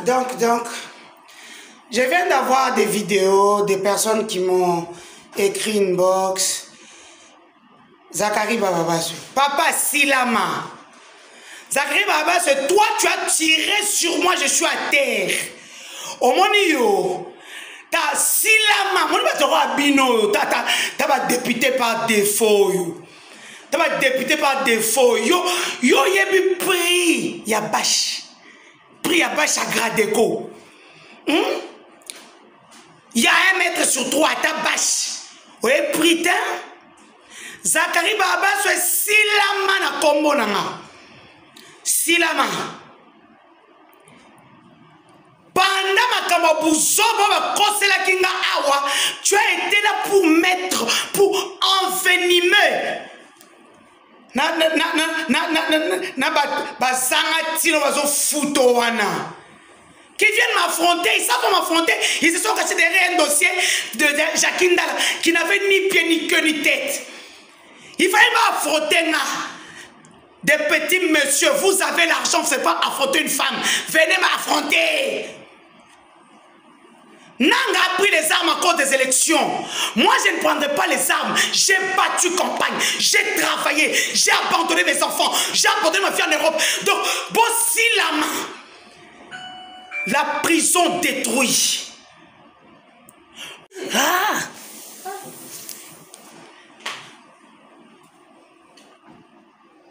Donc, je viens d'avoir des vidéos, des personnes qui m'ont écrit une box. Zachary Bababasu. Papa Silama. Zachary Bababasu, toi tu as tiré sur moi, je suis à terre. Au monio, ta Silama, mon bino, t'as député par défaut. T'as député par défaut. Yo yebi pris, ya bâche. Pris ya bâche à Gradeco. Il y a 1 mètre sur 3, ta bâche. Oui, putain. Zachary Bababasu est Silama na kombo nanga. Silama. Pendant ma kamabuzo, kinga awa, tu as été là pour mettre, pour envenimer. Qui viennent m'affronter, ils savent m'affronter. Ils se sont cachés derrière un dossier de Jacqueline Dala qui n'avait ni pied, ni queue, ni tête. Il fallait m'affronter. Des petits messieurs, vous avez l'argent, c'est pas affronter une femme. Venez m'affronter. Nanga a pris les armes à cause des élections. Moi, je ne prendrai pas les armes. J'ai battu campagne. J'ai travaillé. J'ai abandonné mes enfants. J'ai abandonné ma fille en Europe. Donc, bossi la main. La prison détruite. Ah!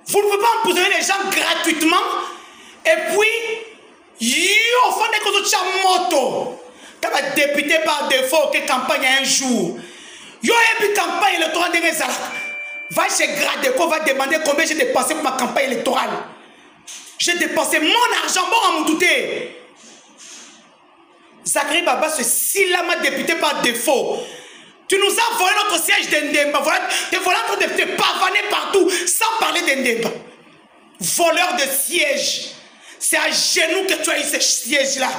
Vous ne pouvez pas emprisonner les gens gratuitement. Et puis, au fond des causes de moto. Tu vas député par défaut que campagne un jour. Yo et puis campagne électorale de Rézala. Va chez Gradeco, va demander combien j'ai dépensé pour ma campagne électorale. J'ai dépensé mon argent, bon à me douter. Zachary Bababasu, Silama député par défaut. Tu nous as volé notre siège d'Endemba. Tu es volé notre député, pavané partout, sans parler d'Endemba. Voleur de siège. C'est à genoux que tu as eu ce siège-là.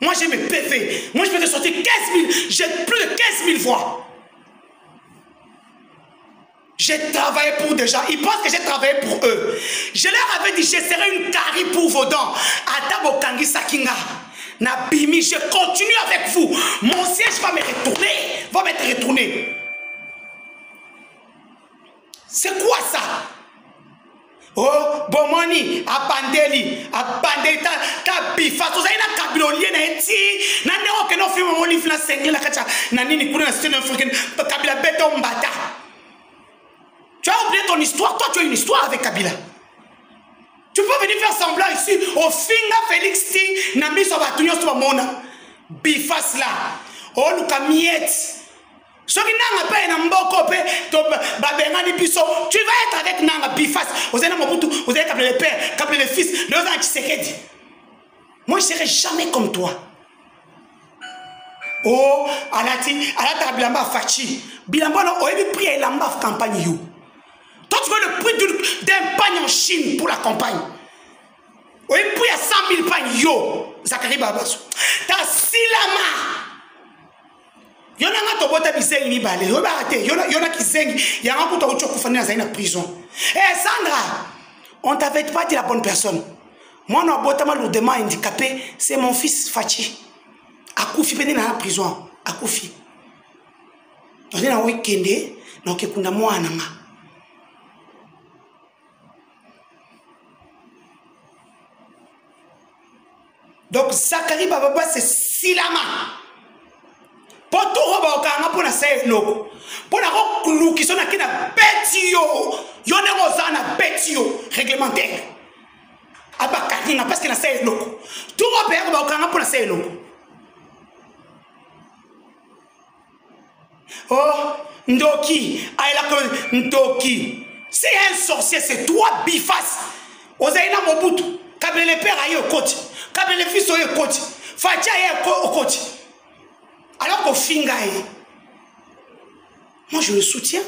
Moi j'ai mes PV. Moi je peux te sortir 15 000. J'ai plus de 15 000 voix. J'ai travaillé pour des gens. Ils pensent que j'ai travaillé pour eux. Je leur avais dit, je serai une carie pour vos dents. Atabo Kangi Sakinga. Nabimi, je continue avec vous. Mon siège va me retourner. Va m'être retourné. C'est quoi ça? Oh, Bomoni, Abandeli, ta bifa, tout ça, il a kabilolien, n'a pas que non film mon livre la cinq la kacha, nanini kuna style africaine, Kabila béton mbata. Tu as oublié ton histoire, toi tu as une histoire avec Kabila. Tu peux venir faire semblant ici, au finga Félix Ti, Nambi Sobatunyo Sobamona, bifas là, oh Lukamiette. Tu vas être avec Nanga Bifas. Vous allez vous allez appeler le père, appeler le fils, le gens qui se. Moi, je ne serai jamais comme toi. Oh, Alati, Alata Bilamba Fachi. Bilamba, on a pris un lamba campagne. Toi, tu veux le prix d'un pagne en Chine pour la campagne. On a pris à 100 000 pagnes. Yo, Zachary Bababasu. T'as Silama. Yona nga tobota bisengi ni bale yo barate yona kisengi yanga kuta uchokufanya zaina prison. Eh Sandra, on t'avait pas dit la bonne personne. Moi no botama lourdement handicapé, c'est mon fils Fachi. Akufi pene na prison, akufi. On est na weekend na okekunda mwana nga. Donc Zachary Bababasu c'est Silama. Pour tout roba pour la save logo. Pour la rock qui sont à qui na betio. Y'en a rozana betio réglementaire. Abakaki na parce que na save logo. Tout roba pour la save logo. Oh Ndoki, aïla Ndoki. C'est un sorcier, c'est toi bifas. Ozaina Mobutu. Kabele le père aïe au coach. Kabele le fils au coach. Fatia aïe au coach. Alors qu'au fingaï, moi je le soutiens.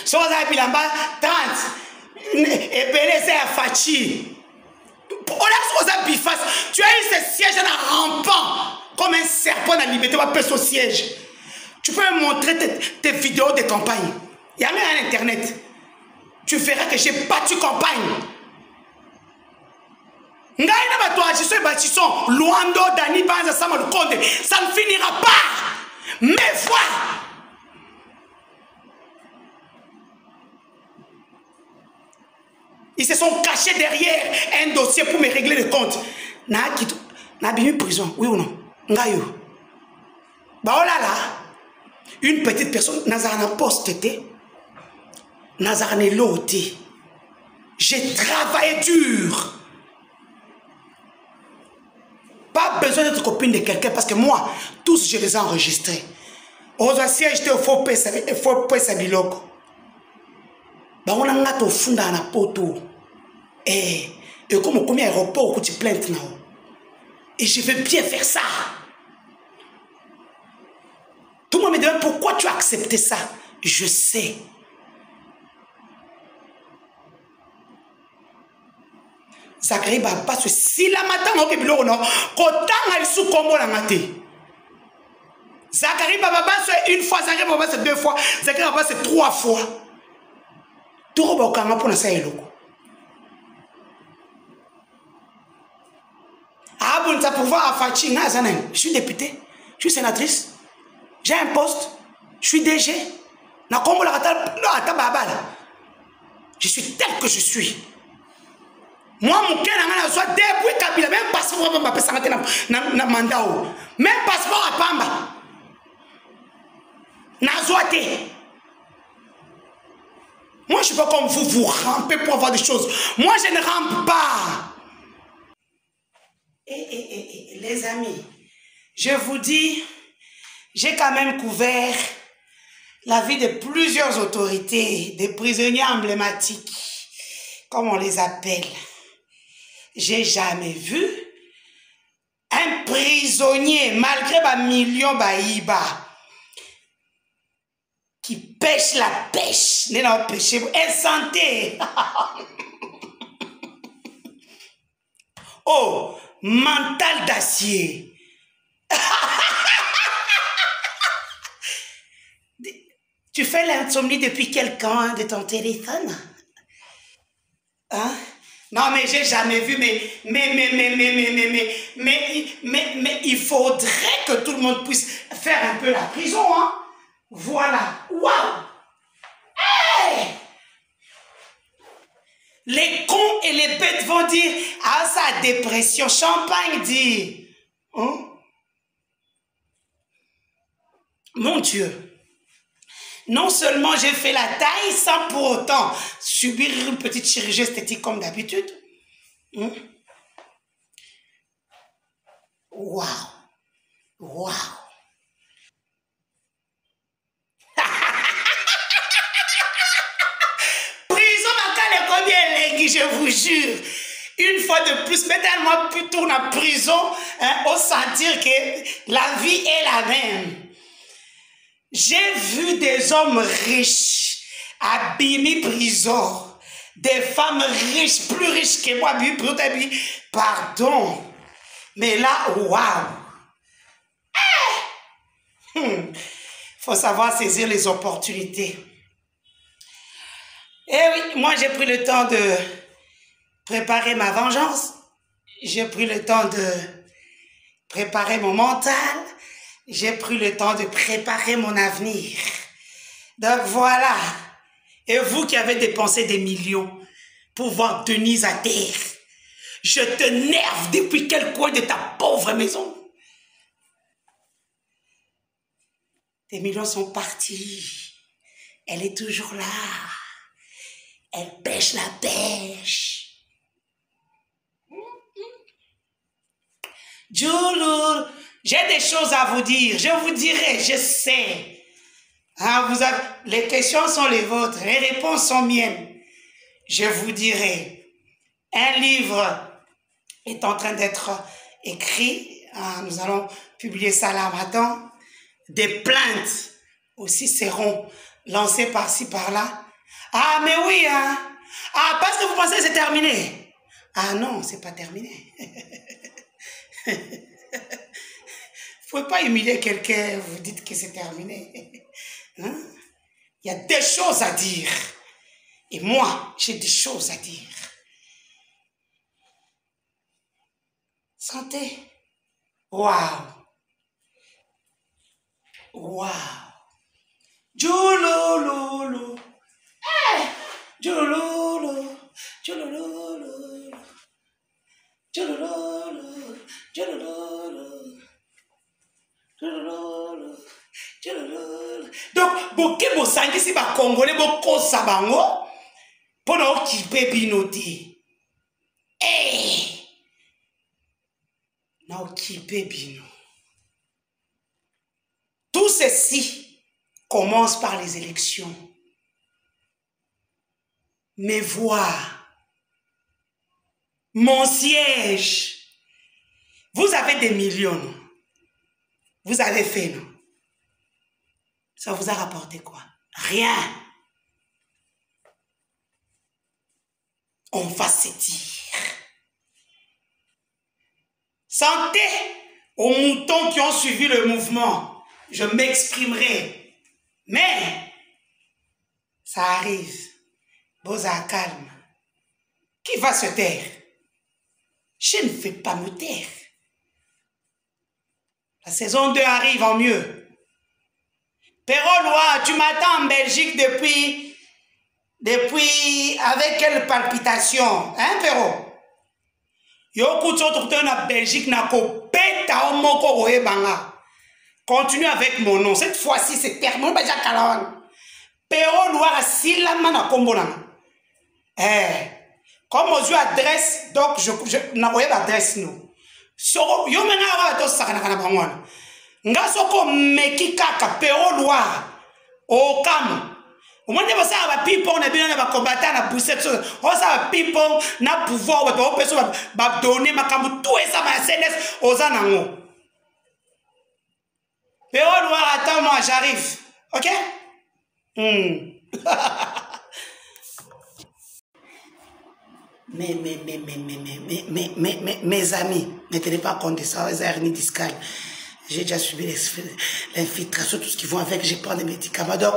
So ça puis là-bas 30 et belé c'est à Fachi. On a ça bifas. Tu as eu ce siège en rampant comme un serpent à la liberté va passer au siège. Tu peux me montrer tes vidéos de campagne. Il y a même un internet. tu verras que j'ai battu campagne. Luando, Dani, Banza, Sama, Conde, ça ne finira pas. Mais voilà. Ils se sont cachés derrière un dossier pour me régler le compte. Na bien prison, oui ou non? Ngayo. Bah oh là là. Une petite personne, Nazarana poste, Nazarana loté. J'ai travaillé dur. Pas besoin d'être copine de quelqu'un parce que moi, tous je les ai enregistrés. Aux sièges, j'étais au faux Sabiloko. Bah on a un gâteau fond dans la poto. Et comme on aéroport, où tu plaintes là. Et je veux bien faire ça. Tout le monde me demande pourquoi tu as accepté ça. Je sais. Zachary Baba, si la matin, on peut dire non, quand on a sous combo la matin. Zachary Baba, c'est une fois, Zachary Baba, c'est deux fois, Zachary Baba, c'est trois fois. Tout le monde a pour ça. Ah bon, ça pouvoir à Fachi, je suis député, je suis sénatrice, j'ai un poste, je suis DG. Je suis tel que je suis. Moi, mon cœur, soit depuis Kabila, même passeport à Pamba, même passeport à Pamba. Nazoate. Moi, je ne suis pas comme vous rampez pour avoir des choses. Moi, je ne rampe pas. Les amis, je vous dis, j'ai quand même couvert la vie de plusieurs autorités, des prisonniers emblématiques, comme on les appelle. J'ai jamais vu un prisonnier, malgré ma million baïba, qui pêche la pêche, n'est pas pêché, et santé. Oh, mental d'acier. Tu fais l'insomnie depuis quel temps de ton téléphone? Hein? Non, mais j'ai jamais vu, mais il faudrait que tout le monde puisse faire un peu la prison, hein? Voilà. Waouh! Hey! Les cons et les bêtes vont dire, ah, sa dépression, champagne dit. Hein? Mon Dieu. Non seulement j'ai fait la taille sans pour autant subir une petite chirurgie esthétique comme d'habitude. Waouh! Waouh! Prison est combien légui, je vous jure. Une fois de plus, mettez-moi plus tourne en prison, hein, au sentir que la vie est la même. J'ai vu des hommes riches à Bimi prison, des femmes riches, plus riches que moi, pardon. Mais là, waouh! Faut savoir saisir les opportunités. Et oui, moi j'ai pris le temps de préparer ma vengeance. J'ai pris le temps de préparer mon mental. J'ai pris le temps de préparer mon avenir. Donc voilà. Et vous qui avez dépensé des millions pour voir Denise à terre, je te nerve depuis quel coin de ta pauvre maison. Tes millions sont partis. Elle est toujours là. Elle pêche la pêche. Djouloul, j'ai des choses à vous dire. Je vous dirai, je sais. Hein, les questions sont les vôtres, les réponses sont miennes. Je vous dirai. Un livre est en train d'être écrit. Hein, nous allons publier ça là maintenant. Des plaintes aussi seront lancées par-ci, par-là. Ah, mais oui, hein. Ah, parce que vous pensez que c'est terminé. Ah non, c'est pas terminé. Vous ne pouvez pas humilier quelqu'un, vous dites que c'est terminé. Hein? Il y a des choses à dire. Et moi, j'ai des choses à dire. Santé. Waouh. Waouh. Jolololo. Hey. Jolololo. Jolololo. Jolololo. Jolololo. Jolololo. Jolololo. Donc, boke bosangi si ba Congolais boko sabango. Pour nous occuper binoti. Eh! Nous occuper bino. Tout ceci commence par les élections. Mes voix, mon siège. Vous avez des millions. Vous avez fait, non? Ça vous a rapporté quoi? Rien. On va se dire. Santé aux moutons qui ont suivi le mouvement. Je m'exprimerai. Mais, ça arrive. Boza, calme. Qui va se taire? Je ne vais pas me taire. La saison 2 arrive en mieux. Perrault Loire, tu m'attends en Belgique depuis avec quelle palpitation, hein Perrault? Yo kuto tourne na Belgique na ko peta o moko oe banga. Continue avec mon nom. Cette fois-ci c'est terminé ba jakalawan. Perrault Loire silama na kombo na. Comme aux adresse donc je na oe adresse nous. Soko yo menga wa to sakana kana bangwana. Ngasoko meki kaka Perrault Loire o kam. Au moins, vous savez, people, on a bien un combattant, on a poussé, on a people, on a pouvoir, on a donné, on a tout ça, ma SNS, aux anangos. Perrault Loire, attends-moi, j'arrive. Ok? Mes amis, ne tenez pas compte de ça, les hernies discales. J'ai déjà subi l'infiltration, tout ce qui vont avec, j'ai pris des médicaments. Donc,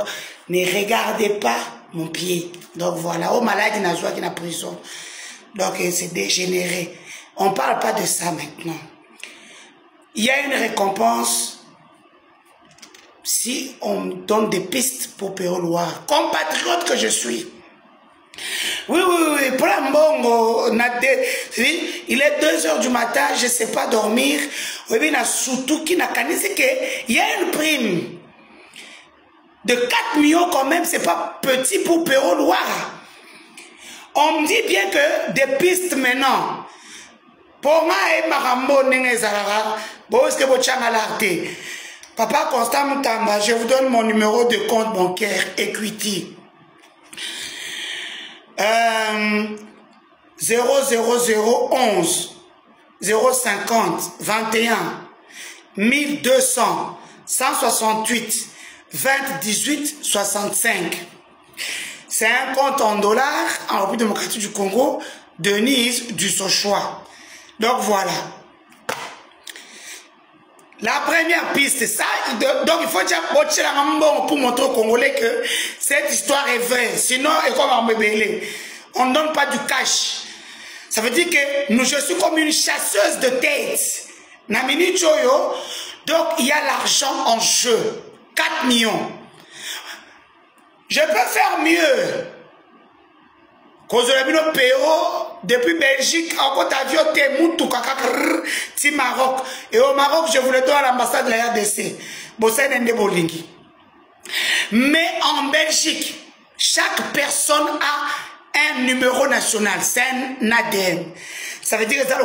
ne regardez pas mon pied. Donc voilà, au malade, il n'a joué qu'il a prison. Donc c'est dégénéré. On ne parle pas de ça maintenant. Il y a une récompense si on me donne des pistes pour Perrault Loire. Compatriote que je suis. Oui, pour la mbongo, il est 2 h du matin, je ne sais pas dormir. Il y a une prime de 4 millions quand même, c'est pas petit pour Perrault Loire. On me dit bien que des pistes maintenant. Pour moi, Papa Constant Moutamba, je vous donne mon numéro de compte bancaire Equity. 00011 050 21 1200 168 20 18 65. C'est un compte en dollars en République démocratique du Congo, Denise du Sochois. Donc voilà. La première piste, ça, donc il faut dire pour montrer aux Congolais que cette histoire est vraie. Sinon, on ne donne pas du cash. Ça veut dire que je suis comme une chasseuse de tête. Namini Choyo, donc il y a l'argent en jeu. 4 millions. Je peux faire mieux. Depuis Belgique, en Côte d'Avion, ti Maroc. Et au Maroc, je voulais donner à l'ambassade de la RDC. Mais en Belgique, chaque personne a un numéro national. C'est un ADN. Ça veut dire que ça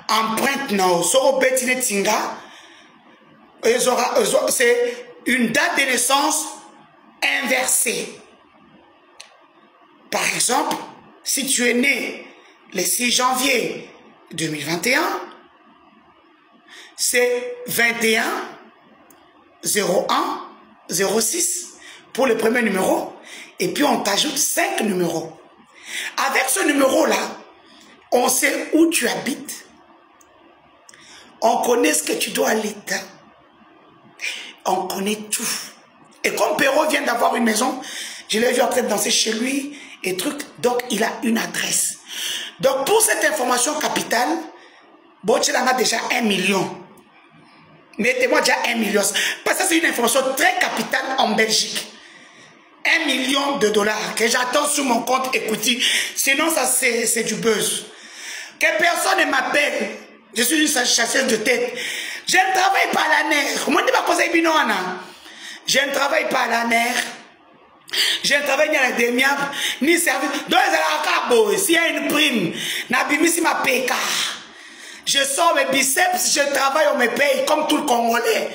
empreinte non. C'est une date de naissance inversée. Par exemple, si tu es né le 6 janvier 2021, c'est 21 01 06 pour le premier numéro, et puis on t'ajoute 5 numéros. Avec ce numéro-là, on sait où tu habites, on connaît ce que tu dois à l'État, on connaît tout. Et comme Perrault vient d'avoir une maison, je l'ai vu en train de danser chez lui, et truc. Donc, il a une adresse. Donc, pour cette information capitale, bon, tu en as déjà 1 million. Mettez-moi déjà 1 million. Parce que c'est une information très capitale en Belgique. 1 million de dollars que j'attends sur mon compte Equity. Sinon, ça, c'est du buzz. Que personne ne m'appelle. Je suis une chasseuse de tête. Je ne travaille pas à la nerf. Je ne travaille pas à la nerf. Je ne travaille ni à la demi-heure, ni service. Donc, s'il y a une prime, ma PK. Je sors mes biceps, je travaille, on me paye comme tout le Congolais.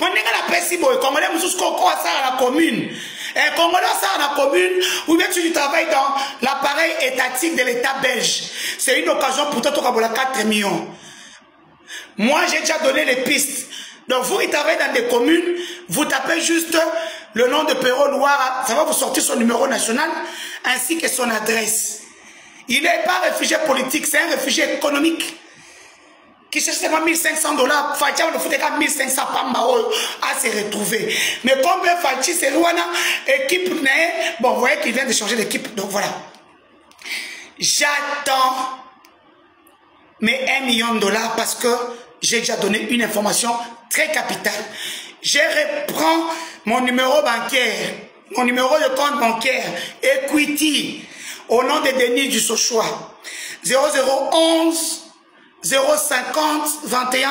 On est dans la paix si beau. Congolais, nous sommes à la commune. Un Congolais, ça à la commune, ou bien tu travailles dans l'appareil étatique de l'État belge. C'est une occasion pour toi de avoir 4 millions. Moi, j'ai déjà donné les pistes. Donc, vous qui travaillez dans des communes, vous tapez juste le nom de Perrault Loire, ça va vous sortir son numéro national, ainsi que son adresse. Il n'est pas réfugié politique, c'est un réfugié économique. Qui cherche seulement 1500 $, Fatia, on ne foutait qu'à 1500 pambao à se retrouver. Mais comme Fatia, c'est loin, équipe, bon, vous voyez qu'il vient de changer d'équipe, donc voilà. J'attends mes 1 million de dollars parce que j'ai déjà donné une information très capitale. Je reprends mon numéro bancaire, mon numéro de compte bancaire, Equity, au nom de Denis du Sochois, 0011 050 21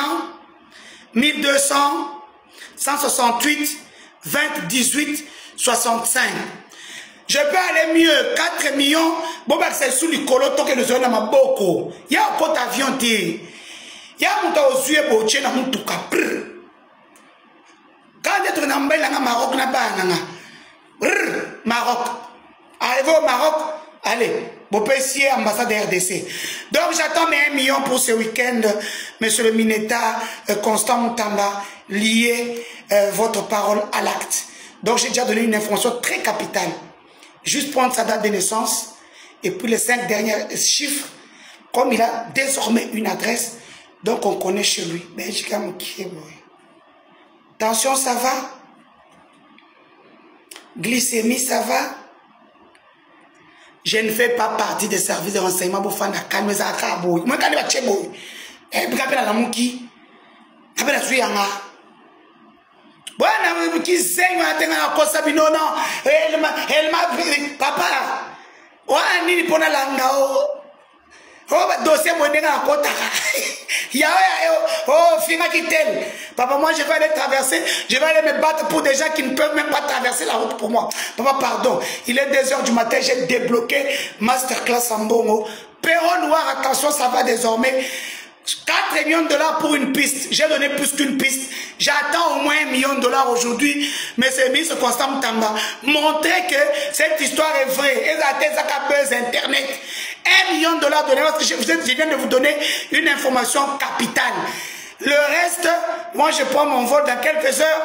1200 168 20 18 65. Je peux aller mieux, 4 millions. Bon, bah, c'est sous le coloto que nous avons dans ma boko. Il y a un pot d'avion, il y a un mouta aux yeux, boché, na moutuka. Quand tu es dans le Maroc, Maroc. Arrivez au Maroc, allez. Vous payez ambassade de RDC. Donc j'attends mes 1 million pour ce week-end, monsieur le Mineta, Constant Moutamba, lier votre parole à l'acte. Donc j'ai déjà donné une information très capitale. Juste prendre sa date de naissance et puis les 5 derniers chiffres, comme il a désormais une adresse, donc on connaît chez lui. Tension, ça va? Glycémie, ça va? Je ne fais pas partie des services de renseignement pour faire la calme. Moi, quand je vais boy, je vais la mouki. Je vais la suivre. Bon, qui saigne à tenir la cosa bino non. Elle m'a papa. Ouais, ni pour la langa. Oh, dossier mon nègre à côté. Oh, fina qui tel. Papa, moi je vais aller traverser, je vais aller me battre pour des gens qui ne peuvent même pas traverser la route pour moi. Papa, pardon. Il est 2 h du matin, j'ai débloqué Masterclass en Bongo. Perrault Noir, attention, ça va désormais. 4 millions de dollars pour une piste. J'ai donné plus qu'une piste. J'attends au moins 1 million de dollars aujourd'hui. Mais c'est ministre Constant Moutamba. Montrer que cette histoire est vraie. Et ça buzz Internet. 1 million de dollars donné. Parce que je viens de vous donner une information capitale. Le reste, moi je prends mon vol dans quelques heures.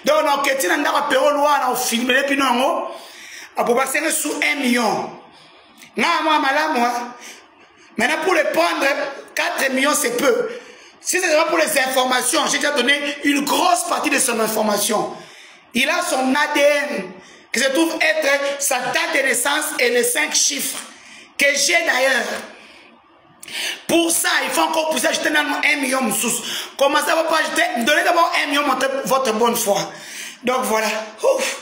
Donc, on a Perrault Noir, on a filmé les pinons. Pour passer sous 1 million. Maintenant, pour les prendre, 4 millions, c'est peu. Si c'est vraiment pour les informations, j'ai déjà donné une grosse partie de son information. Il a son ADN, qui se trouve être sa date de naissance et les 5 chiffres, que j'ai d'ailleurs. Pour ça, il faut encore pousser, ajouter 1 million. Commencez à pas ajouter, donnez d'abord 1 million, montrez votre bonne foi. Donc voilà. Ouf.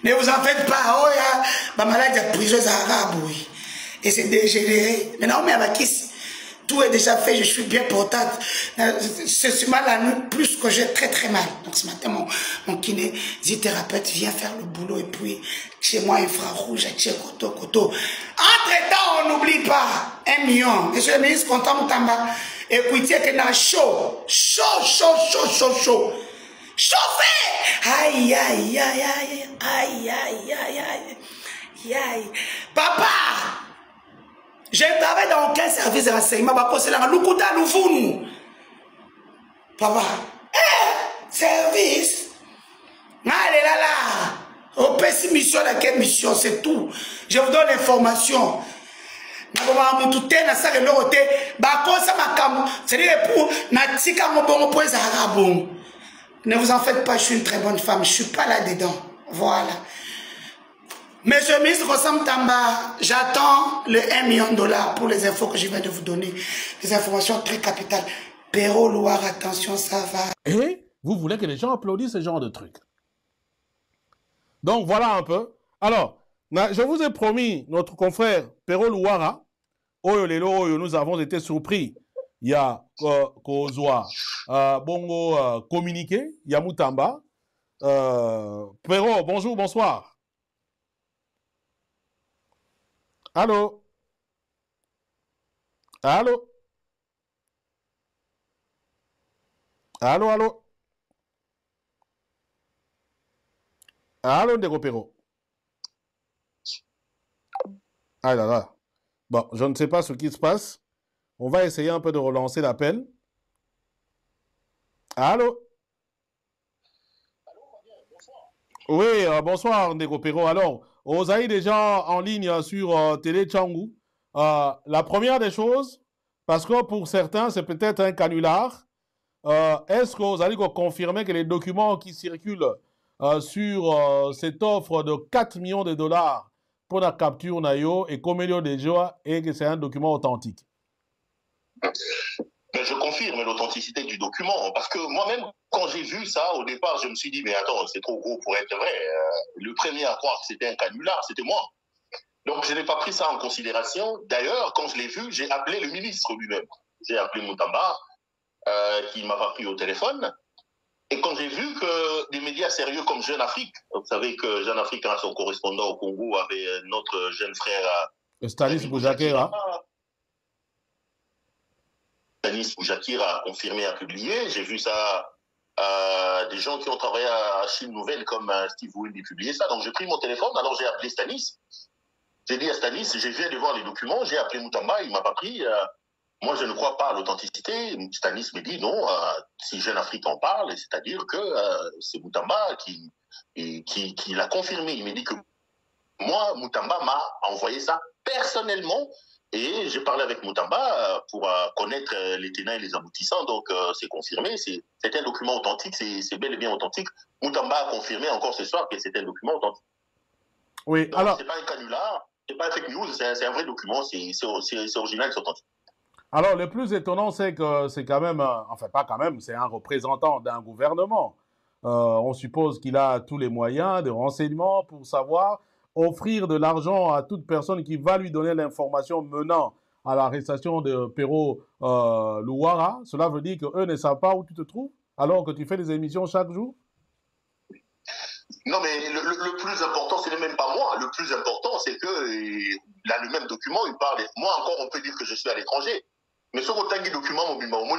Ne vous en faites pas, oh, ma maladie de prison arabe, oui. Et c'est dégénéré. Maintenant, mais avec qui tout est déjà fait, je suis bien portable. C'est ce mal à nous, plus que j'ai très très mal. Donc ce matin, mon kinésithérapeute vient faire le boulot et puis chez moi, infrarouge, chez Koto. Entre-temps, on n'oublie pas 1 million. Monsieur le ministre, Constant Moutamba, écoutez que dans chaud. Chauffez! Aïe, aïe, aïe, aïe, aïe, aïe, aïe, aïe, aïe. Papa! Je travaille dans aucun service de renseignement. C'est là, Lukuta, Lufunu. Papa, service. Allez là. Au pessi mission, la quelle mission, c'est tout. Je vous donne l'information. C'est-à-dire pour Natika Mobongo pour les Arabes. Ne vous en faites pas, je suis une très bonne femme. Je ne suis pas là-dedans. Voilà. Monsieur le ministre Rossam Tamba, j'attends le 1 million de dollars pour les infos que je viens de vous donner. Des informations très capitales. Perrault, Loire, attention, ça va. Et vous voulez que les gens applaudissent ce genre de trucs. Donc voilà un peu. Alors, je vous ai promis, notre confrère Perrault Louara, nous avons été surpris. Il y a Kozwa, Bongo communiqué, il y a Moutamba. Perrault, bonjour, bonsoir. Allô? Allô? Allô, allô? Allô, Ndeko Perrault? Ah là là. Bon, je ne sais pas ce qui se passe. On va essayer un peu de relancer l'appel. Allô? Oui, bonsoir, Ndeko Perrault. Alors, vous avez déjà en ligne sur Télé Tchangou. La première des choses, parce que pour certains, c'est peut-être un canular. Est-ce que vous allez confirmer que les documents qui circulent sur cette offre de 4 millions de dollars pour la capture Nayo et Comelio déjà et que c'est un document authentique? Ben, je confirme l'authenticité du document, parce que moi-même, quand j'ai vu ça, au départ, je me suis dit, mais attends, c'est trop gros pour être vrai. Le premier à croire que c'était un canular, c'était moi. Donc, je n'ai pas pris ça en considération. D'ailleurs, quand je l'ai vu, j'ai appelé le ministre lui-même. J'ai appelé Moutamba, qui ne m'a pas pris au téléphone. Et quand j'ai vu que des médias sérieux comme Jeune Afrique, vous savez que Jeune Afrique a son correspondant au Congo avec notre jeune frère Stanis Boujakera. Stanis Boujakera a confirmé, a publié. J'ai vu ça, des gens qui ont travaillé à Chine Nouvelle comme Steve Wynn publier ça. Donc j'ai pris mon téléphone, alors j'ai appelé Stanis. J'ai dit à Stanis, j'ai viens de voir les documents, j'ai appelé Moutamba, il ne m'a pas pris. Moi, je ne crois pas à l'authenticité. Stanis me dit non, si Jeune Afrique en parle, c'est-à-dire que c'est Moutamba qui l'a confirmé. Il me dit que moi, Moutamba m'a envoyé ça personnellement et j'ai parlé avec Moutamba pour connaître les tenants et les aboutissants. Donc, c'est confirmé. C'est un document authentique, c'est bel et bien authentique. Moutamba a confirmé encore ce soir que c'est un document authentique. Oui, donc, alors. C'est pas un canular, c'est pas un fake news, c'est un vrai document, c'est original, c'est authentique. Alors, le plus étonnant, c'est que c'est quand même, enfin pas quand même, c'est un représentant d'un gouvernement. On suppose qu'il a tous les moyens de renseignement pour savoir offrir de l'argent à toute personne qui va lui donner l'information menant à l'arrestation de Perrault Louara. Cela veut dire qu'eux ne savent pas où tu te trouves alors que tu fais des émissions chaque jour? Non, mais le plus important, ce n'est même pas moi. Le plus important, c'est que là, le même document, il parle. Moi, encore, on peut dire que je suis à l'étranger. Mais ce que document, on dit Nanga,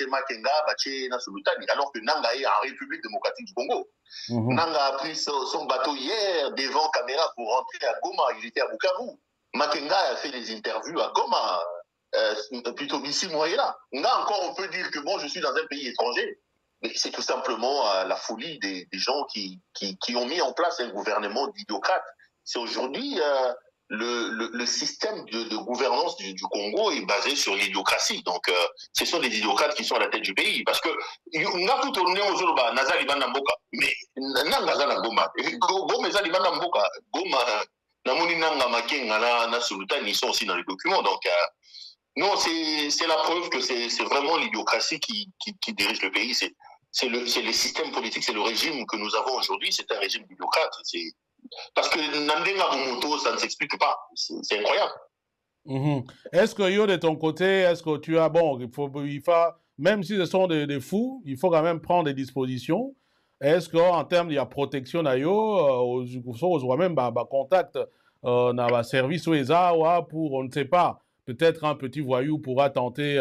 Makenga, Nasulutani, alors que Nanga est en République démocratique du Congo. Nanga a pris son bateau hier devant caméra pour rentrer à Goma. Il était à Bukavu. Makenga a fait des interviews à Goma, plutôt ici, moi et là. Là encore, on peut dire que bon, je suis dans un pays étranger. Mais c'est tout simplement la folie des gens qui ont mis en place un gouvernement d'idiocrates. C'est aujourd'hui le système de gouvernance du Congo est basé sur l'idiocratie. Donc, ce sont les idiocrates qui sont à la tête du pays. Parce que, on a tout tourné aux Zoloba, Nazali Banamboka. Mais, Nangazana Goma. Goma, Nazali Banamboka. Goma, Namoni Nanga Makenga, na Sultan, ils sont aussi dans les documents. Donc, non, c'est la preuve que c'est vraiment l'idiocratie qui dirige le pays. C'est le système politique, c'est le régime que nous avons aujourd'hui. C'est un régime d'idiocrate. Parce que Nandenga Momoto, ça ne s'explique pas. C'est incroyable. Est-ce que yo, de ton côté, est-ce que tu as, bon, il faut, même si ce sont des fous, il faut quand même prendre des dispositions. Est-ce qu'en termes de la protection, on même contact dans service pour, on ne sait pas, peut-être un petit voyou pourra tenter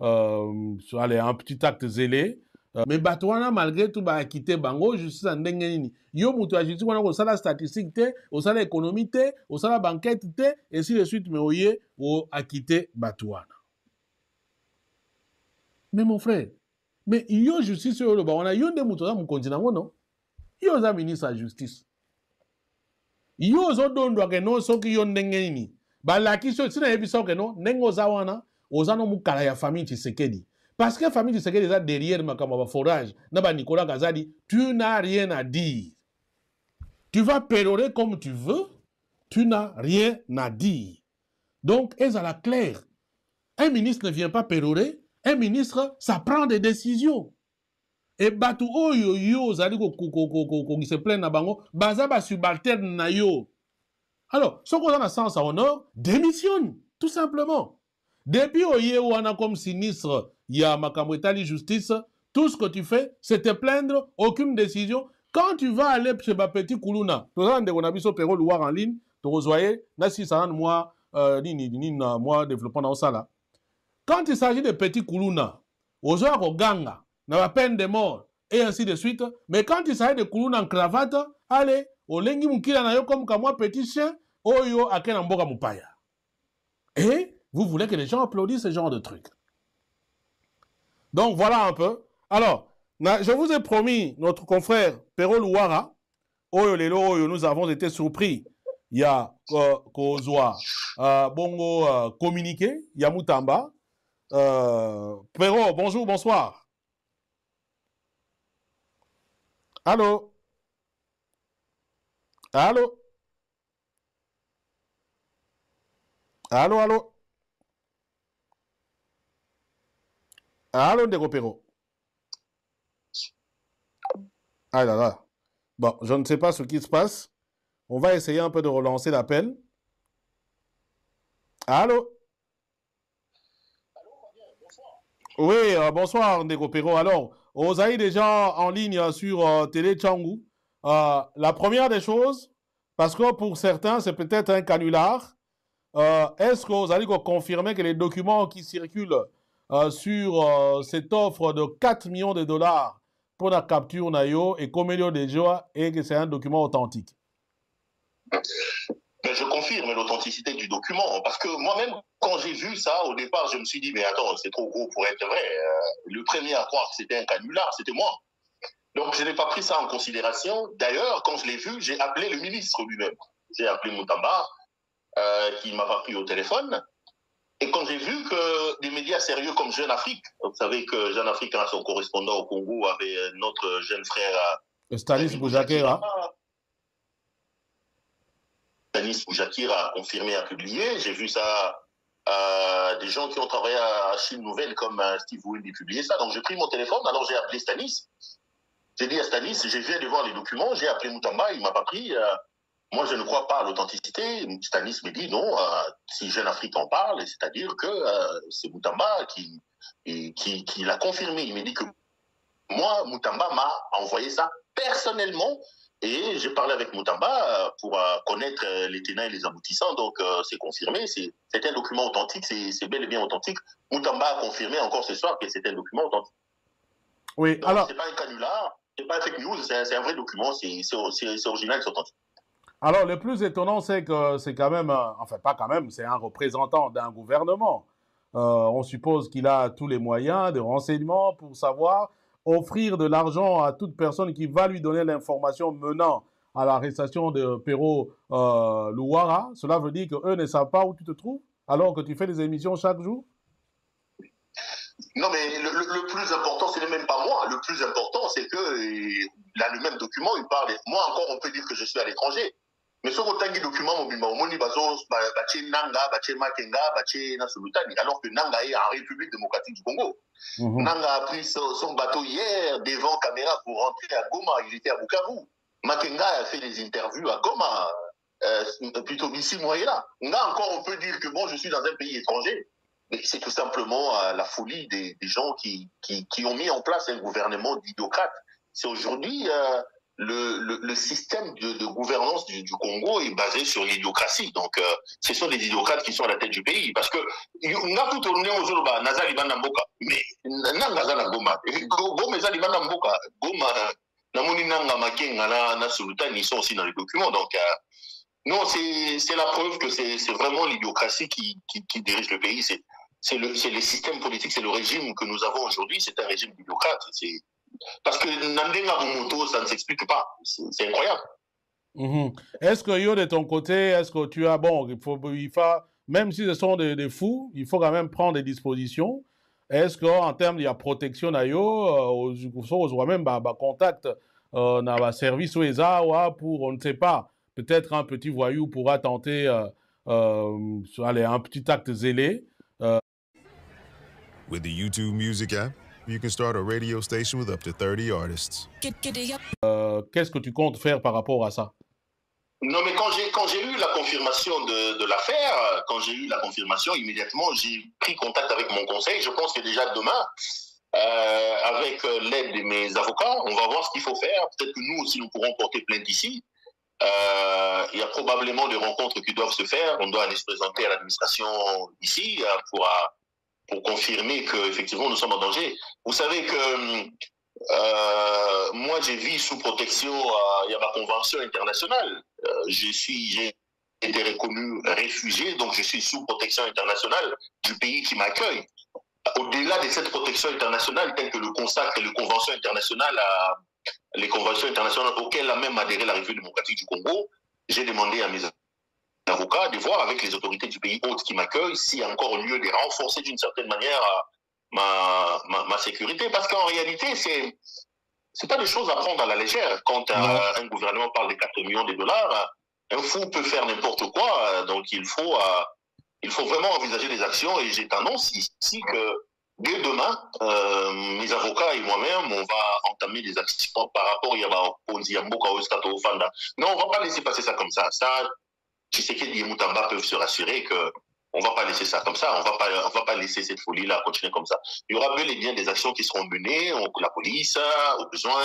un petit acte zélé. Mais batouana malgré tout ba quitter bango justice ndenge nini yo mutu a justice wana ko sala statistique te o sala économie te o sala banquette te et ainsi de suite mais oye o quitter batouana. Mais mon frère, mais yo justice yo le ba wana yo nde mutu za mu continent non yo za ministre de justice yo zo dondo ke no soki yo ndenge nini ba la kiso sina ebiso ke no nengo za wana o za no mukala ya famille Tshisekedi. Parce que la famille Tshisekedi est derrière Makamaba Forage, Nicolas Gazadi, tu n'as rien à dire. Tu vas pérorer comme tu veux, tu n'as rien à dire. Donc, est à la claire. Un ministre ne vient pas pérorer, un ministre, ça prend des décisions. Et Batu Oyo Yo, Zali qui se plaint na bango, Bazaba subalterne na yo. Alors, ce qu'on a dans sens à honneur, démissionne, tout simplement. Depuis Oye Wana comme sinistre, il y a Makamwetali Justice, tout ce que tu fais, c'est te plaindre, aucune décision. Quand tu vas aller chez Bapeti Koulouna, tu as un Péro Loire en ligne, tu reçois, Nassi Saran, moi, moi, développement dans ça là. Quand il s'agit de Petit Koulouna, aux heures au Ganga, dans la peine de mort, et ainsi de suite, mais quand il s'agit de Koulouna en cravate, allez, au Lengi Moukila na yo comme moi, petit chien, Oyo Aken Amboga Moupaya. Et vous voulez que les gens applaudissent ce genre de trucs. Donc voilà un peu. Alors, je vous ai promis, notre confrère Pero Louara, Oyo Lelo Oyo, nous avons été surpris. Il y a Kozwa, Bongo communiqué, il y a Moutamba. Pero, bonjour, bonsoir. Allô? Allô? Allô, allô? Allô, Ndeko Pero? Ah là là. Bon, je ne sais pas ce qui se passe. On va essayer un peu de relancer l'appel. Allô? Oui, bonsoir, Ndeko Pero. Alors, vous avez déjà en ligne sur Télé Tchangou. La première des choses, parce que pour certains, c'est peut-être un canular. Est-ce que vous allez confirmer que les documents qui circulent sur cette offre de 4 millions de dollars pour la capture Nayo et Comelio de Joa et que c'est un document authentique? Mais je confirme l'authenticité du document, parce que moi-même, quand j'ai vu ça, au départ, je me suis dit, mais attends, c'est trop gros pour être vrai. Le premier à croire que c'était un canular, c'était moi. Donc, je n'ai pas pris ça en considération. D'ailleurs, quand je l'ai vu, j'ai appelé le ministre lui-même. J'ai appelé Moutamba, qui ne m'a pas pris au téléphone. Et quand j'ai vu que des médias sérieux comme Jeune Afrique, vous savez que Jeune Afrique a son correspondant au Congo avec notre jeune frère Stanis Boujakera. Stanis Boujakera a confirmé, a publié. J'ai vu ça, des gens qui ont travaillé à Chine Nouvelle comme Steve Wynn publié ça. Donc j'ai pris mon téléphone, alors j'ai appelé Stanis. J'ai dit à Stanis, je viens de voir les documents, j'ai appelé Moutamba, il ne m'a pas pris. Moi, je ne crois pas à l'authenticité. Stanis me dit non, si Jeune Afrique en parle, c'est-à-dire que c'est Moutamba qui l'a confirmé. Il me dit que moi, Moutamba m'a envoyé ça personnellement et j'ai parlé avec Moutamba pour connaître les tenants et les aboutissants. Donc, c'est confirmé. C'est un document authentique, c'est bel et bien authentique. Moutamba a confirmé encore ce soir que c'est un document authentique. Oui, donc, alors. C'est pas un canular, c'est pas un fake news, c'est un vrai document, c'est original, c'est authentique. Alors, le plus étonnant, c'est que c'est quand même, enfin pas quand même, c'est un représentant d'un gouvernement. On suppose qu'il a tous les moyens de renseignement pour savoir offrir de l'argent à toute personne qui va lui donner l'information menant à l'arrestation de Pero Louara. Cela veut dire qu'eux ne savent pas où tu te trouves alors que tu fais des émissions chaque jour? Non, mais le plus important, ce n'est même pas moi. Le plus important, c'est que là, le même document, il parle. Moi encore, on peut dire que je suis à l'étranger. Mais ce que document, alors que Nanga est en République démocratique du Congo. Nanga a pris son bateau hier devant caméra pour rentrer à Goma. Il était à Bukavu. Makenga a fait des interviews à Goma, plutôt d'ici, moi et là. Là encore, on peut dire que bon, je suis dans un pays étranger. Mais c'est tout simplement la folie des gens qui ont mis en place un gouvernement d'idiocrates. C'est aujourd'hui le système de gouvernance du Congo est basé sur l'idiocratie. Donc, ce sont des idiocrates qui sont à la tête du pays. Parce que, on a tout tourné aux Zoloba, Nazali Banamboka. Mais, Nazala Goma. Goma, Nazali Banamboka. Goma, Namoni Nanga Makenga, na Sultan, ils sont aussi dans les documents. Donc, non, c'est la preuve que c'est vraiment l'idiocratie qui dirige le pays. C'est le système politique, c'est le régime que nous avons aujourd'hui. C'est un régime d'idiocrate. Parce que Nandenga Momoto, ça ne s'explique pas. C'est incroyable. Est-ce que yo, de ton côté, est-ce que tu as, bon, il faut, même si ce sont des fous, il faut quand même prendre des dispositions. est-ce qu'en termes de protection, on voit même contact dans le service pour, on ne sait pas, peut-être un petit voyou pourra tenter allez, un petit acte zélé. With the YouTube Music app, you can start a radio station with up to 30 artists. Qu'est-ce que tu comptes faire par rapport à ça? Non, mais quand j'ai eu la confirmation de l'affaire, quand j'ai eu la confirmation, immédiatement, j'ai pris contact avec mon conseil. Je pense que déjà demain, avec l'aide de mes avocats, on va voir ce qu'il faut faire. Peut-être que nous aussi, nous pourrons porter plainte ici. Il y a probablement des rencontres qui doivent se faire. On doit aller se présenter à l'administration ici pour confirmer qu'effectivement, nous sommes en danger. Vous savez que moi, j'ai vécu sous protection, il y a ma convention internationale. J'ai été reconnu réfugié, donc je suis sous protection internationale du pays qui m'accueille. Au-delà de cette protection internationale, telle que le consacrent les conventions internationales auxquelles a même adhéré la République démocratique du Congo, j'ai demandé à mes avocats de voir avec les autorités du pays hôte qui m'accueillent s'il y a encore lieu de renforcer d'une certaine manière ma sécurité. Parce qu'en réalité, c'est pas des choses à prendre à la légère. Quand un gouvernement parle de 4 millions de dollars, un fou peut faire n'importe quoi. Donc il faut vraiment envisager des actions. Et j'ai tendance ici que dès demain, mes avocats et moi-même, on va entamer des actions par rapport à non, on va pas laisser passer ça comme ça. Ça, Tshisekedi et Moutamba peuvent se rassurer que on va pas laisser ça comme ça. On va pas laisser cette folie-là continuer comme ça. Il y aura bel et bien des actions qui seront menées. La police, au besoin,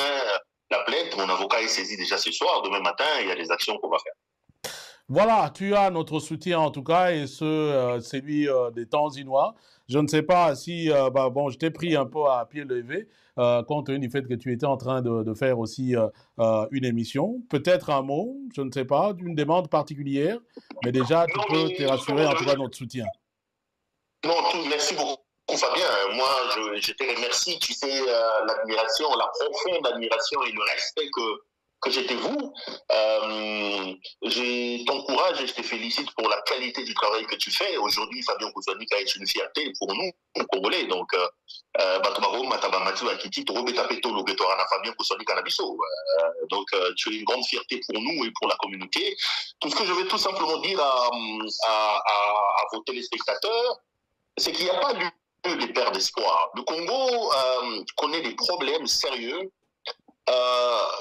la plainte. Mon avocat est saisi déjà ce soir. Demain matin, il y a des actions qu'on va faire. Voilà, tu as notre soutien en tout cas, et celui des Tanzinois. Je ne sais pas si, bon, je t'ai pris un peu à pied levé, compte tenu du fait que tu étais en train de faire aussi une émission. Peut-être un mot, je ne sais pas, d'une demande particulière, mais déjà, tu peux te rassurer en tout cas notre soutien. Non, merci beaucoup. Fabien, moi je te remercie, tu sais, l'admiration, la profonde admiration et le respect que j'ai de vous. J'ai ton courage et je te félicite pour la qualité du travail que tu fais. Aujourd'hui, Fabien Kouzouanika est une fierté pour nous, les Congolais. Donc, tu es une grande fierté pour nous et pour la communauté. Tout ce que je vais tout simplement dire à vos téléspectateurs, c'est qu'il n'y a pas lieu de perdre espoir. Le Congo connaît des problèmes sérieux.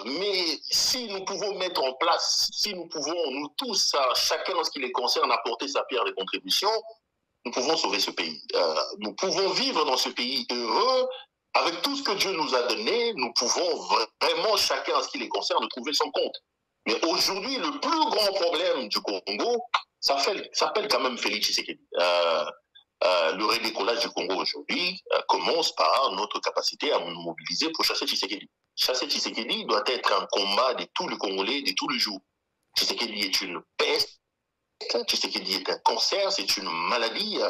Mais si nous pouvons mettre en place, si nous pouvons, nous tous, chacun en ce qui les concerne, apporter sa pierre de contribution, nous pouvons sauver ce pays. Nous pouvons vivre dans ce pays heureux, avec tout ce que Dieu nous a donné, nous pouvons vraiment, chacun en ce qui les concerne, trouver son compte. Mais aujourd'hui, le plus grand problème du Congo, ça s'appelle quand même Félix Tshisekedi. Le redécollage du Congo aujourd'hui commence par notre capacité à nous mobiliser pour chasser Tshisekedi. Chasser Tshisekedi doit être un combat de tous les Congolais, de tous les jours. Tshisekedi est une peste, Tshisekedi est un cancer, c'est une maladie,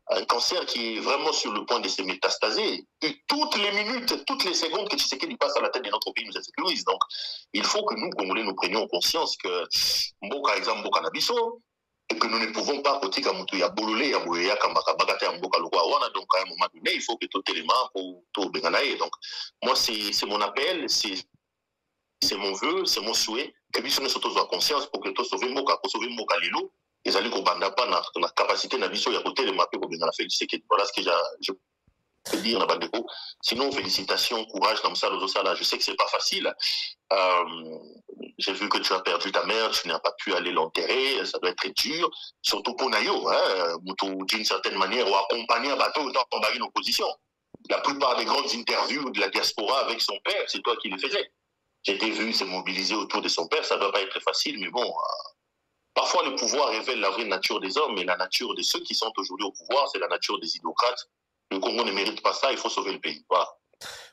un cancer qui est vraiment sur le point de se métastaser. Et toutes les minutes, toutes les secondes que Tshisekedi passe à la tête de notre pays nous insécurise. Donc, il faut que nous, Congolais, nous prenions conscience que Mboka exemple Mboka Nabiso, et que nous ne pouvons pas côté Kamutu ya bololé ya boya kambaka bagata mboka lokwa wana, donc à un moment donné il faut que tout élément pour tout benganaye. Donc moi c'est mon appel, c'est mon vœu, c'est mon souhait que biso ne soto soit conscience pour que tout sauver mboka lelo et aller ko banda pas na capacité na biso ya côté de mapé ko bengana fait c'est que voilà ce que je peux dire na bandeko. Sinon félicitations, courage dans ça là, je sais que c'est pas facile. J'ai vu que tu as perdu ta mère, tu n'as pas pu aller l'enterrer, ça doit être très dur, surtout pour Nayo, d'une certaine manière, ou accompagner un bateau dans une opposition. La plupart des grandes interviews de la diaspora avec son père, c'est toi qui les faisais. J'ai été vu se mobiliser autour de son père, ça ne doit pas être facile, mais bon, parfois le pouvoir révèle la vraie nature des hommes, et la nature de ceux qui sont aujourd'hui au pouvoir, c'est la nature des idocrates. Le Congo ne mérite pas ça, il faut sauver le pays. Voilà.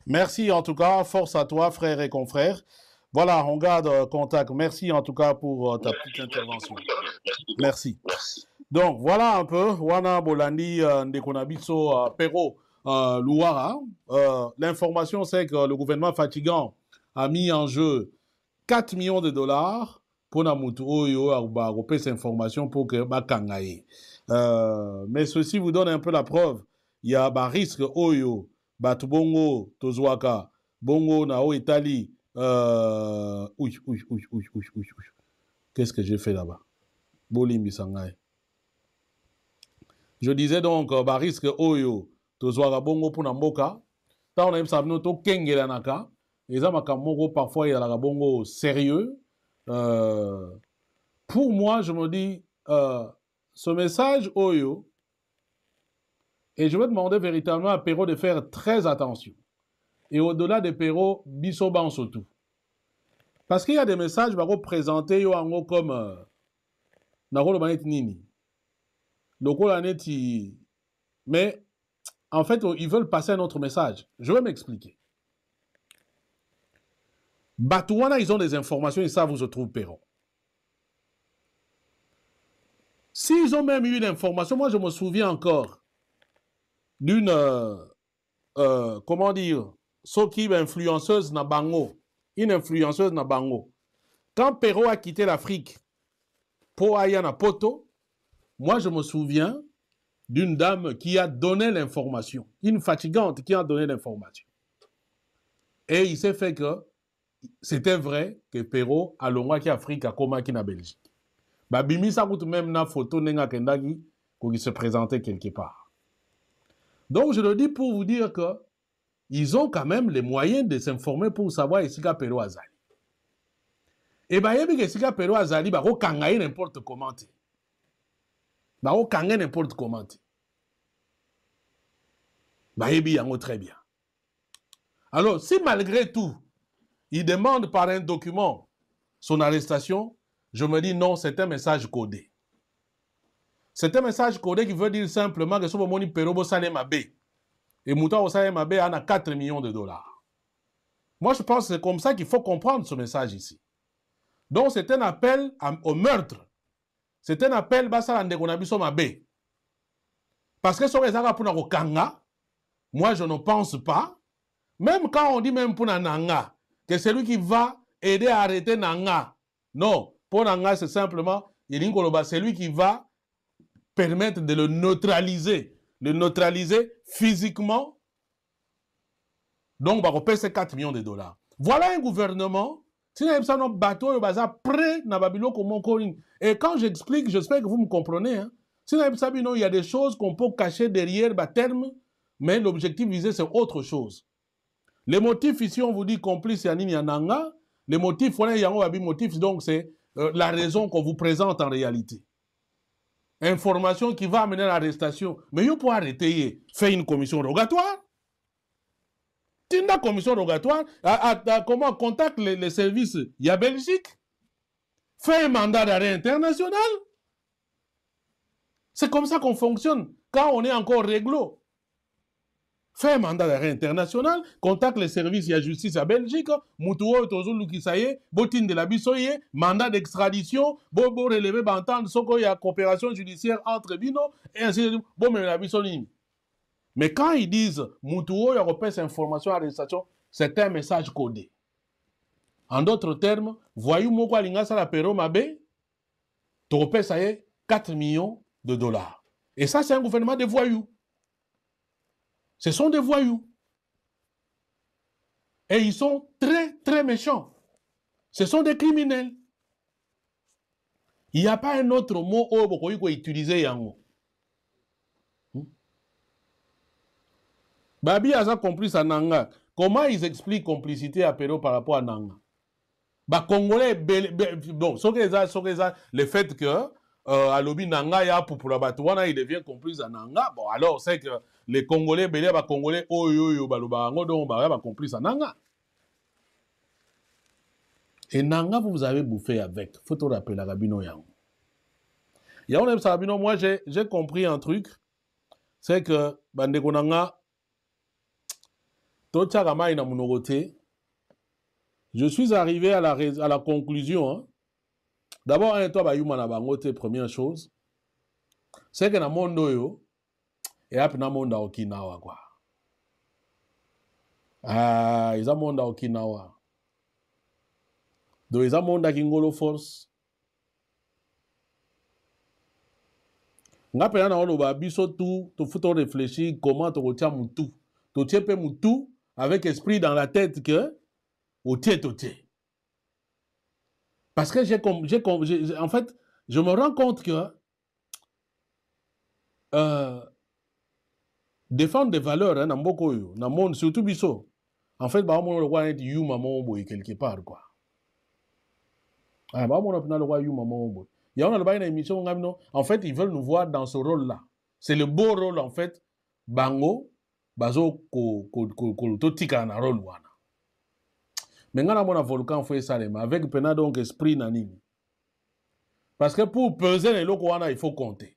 Merci en tout cas, force à toi, frères et confrères. Voilà, on garde contact. Merci en tout cas pour ta petite intervention. Merci. Donc, voilà un peu. Wana Bolandi Ndekonabiso Pero Louara. L'information, c'est que le gouvernement fatigant a mis en jeu 4 millions de dollars pour Namutu Oyo Aruba cette information pour que Bakangaye. Mais ceci vous donne un peu la preuve y a ba risque oyo batu bongo tozwaka bongo na o Italie qu'est-ce que j'ai fait là-bas? Bolimbi sangai. Je disais donc ba risque oyo tozwaka bongo puna mboka ta on a sabino to kengela naka eza makamoko parfois il y a la bongo sérieux. Pour moi je me dis ce message oyo, et je vais demander véritablement à Perrault de faire très attention. Et au-delà de Perrault, Bissoban surtout. Parce qu'il y a des messages qui vont présenter comme Nagolo Banet Nini. Mais en fait, ils veulent passer un autre message. Je vais m'expliquer. Batouana, ils ont des informations, ils savent où se trouve Perrault. S'ils ont même eu l'information, moi je me souviens encore d'une, comment dire, influenceuse na bango, une influenceuse na bango. Quand Perrault a quitté l'Afrique pour aller à Poto, moi je me souviens d'une dame qui a donné l'information, une fatigante qui a donné l'information. Et il s'est fait que c'était vrai que Perrault a l'ongwa qui Afrique a coma qui na Belgique. Bah, bimi ça coûte même na photo nenga kendagi qui se présentait quelque part. Donc je le dis pour vous dire que ils ont quand même les moyens de s'informer pour savoir ici qu'a Perrault Azali. Et bah yebi que ici qu'a Perrault Azali bah ko kangaye n'importe comment. Bah ko kangaye n'importe comment. Bah yebi yango très bien. Alors si malgré tout il demande par un document son arrestation, je me dis non, c'est un message codé. C'est un message codé qui veut dire simplement que ce moment où Perrault Salema B et Mouta Salema B a 4 millions de dollars. Moi, je pense que c'est comme ça qu'il faut comprendre ce message ici. Donc, c'est un appel au meurtre. C'est un appel à Ndegonabiso Mabé. Parce que ce que pour Nakokanga, moi, je ne pense pas. Même quand on dit même pour Nanga, que c'est lui qui va aider à arrêter Nanga. Non. Pour Nanga, c'est simplement, c'est lui qui va permettre de le neutraliser physiquement. Donc, on va repasser 4 millions de dollars. Voilà un gouvernement, si vous avez un bateau, prêt na Babylone comme mon corin. Et quand j'explique, j'espère que vous me comprenez. Hein. Si vous avez il y a des choses qu'on peut cacher derrière le terme, mais l'objectif visé, c'est autre chose. Les motifs ici, on vous dit complice Yanini Yananga. Les motifs, donc c'est la raison qu'on vous présente en réalité. Information qui va amener à l'arrestation. Mais il faut arrêter, faire une commission rogatoire. Tinda commission rogatoire, comment contacte les services, il y a Belgique. Fait un mandat d'arrêt international. C'est comme ça qu'on fonctionne quand on est encore réglo. Fait un mandat d'arrêt international, contacte les services, il y a justice à Belgique, Moutouo, Tozulu Kisaye, Botin de la Bissoye, mandat d'extradition, Bobo relevé Bantan, Soko, il y a coopération judiciaire entre Bino, et ainsi de suite, bon, mais la Bissoye. Mais quand ils disent Moutouo, il y a repère cette information à l'arrestation, c'est un message codé. En d'autres termes, voyez Moko Alingasa la Perrault Mabé, tu repères ça y est, 4 millions de dollars. Et ça, c'est un gouvernement de voyous. Ce sont des voyous. Et ils sont très, très méchants. Ce sont des criminels. Il n'y a pas un autre mot qu'il faut utiliser. Babi a complice à Nanga. Comment ils expliquent complicité à Perrault par rapport à Nanga? Congolais, bon, le fait que à l'obi Nanga ya pour la Batouana, il devient complice à Nanga. Bon, alors c'est que les Congolais, Congolais, complice à Nanga. Et Nanga, vous avez bouffé avec. Faut te rappeler la Rabino Yang. Moi, j'ai compris un truc. C'est que, Bandeko Nanga, je suis arrivé à la conclusion. Hein. D'abord, première chose, c'est que dans le monde, et après dans le monde Okinawa, quoi. Ah, ils ont monde Okinawa. Donc, ils ont monde Kingolo Force. Nga pena na oloba biso tout, to faut réfléchir comment to retient mutu. To tient pe mutu avec esprit dans la tête que au tient. Parce que en fait, je me rends compte que défendre des valeurs hein, dans beaucoup dans le monde surtout biso. En fait, bah on le voit être you maman boy quelque part quoi. Ah bah on le voit you maman boy. Il y a une émission en fait, ils veulent nous voir dans ce rôle-là. C'est le beau rôle en fait. Bango bazo ko tika na rôle wana. Mais ngana mona volcan fait ça avec pena donc esprit nanini. Parce que pour peser les locaux wana il faut compter.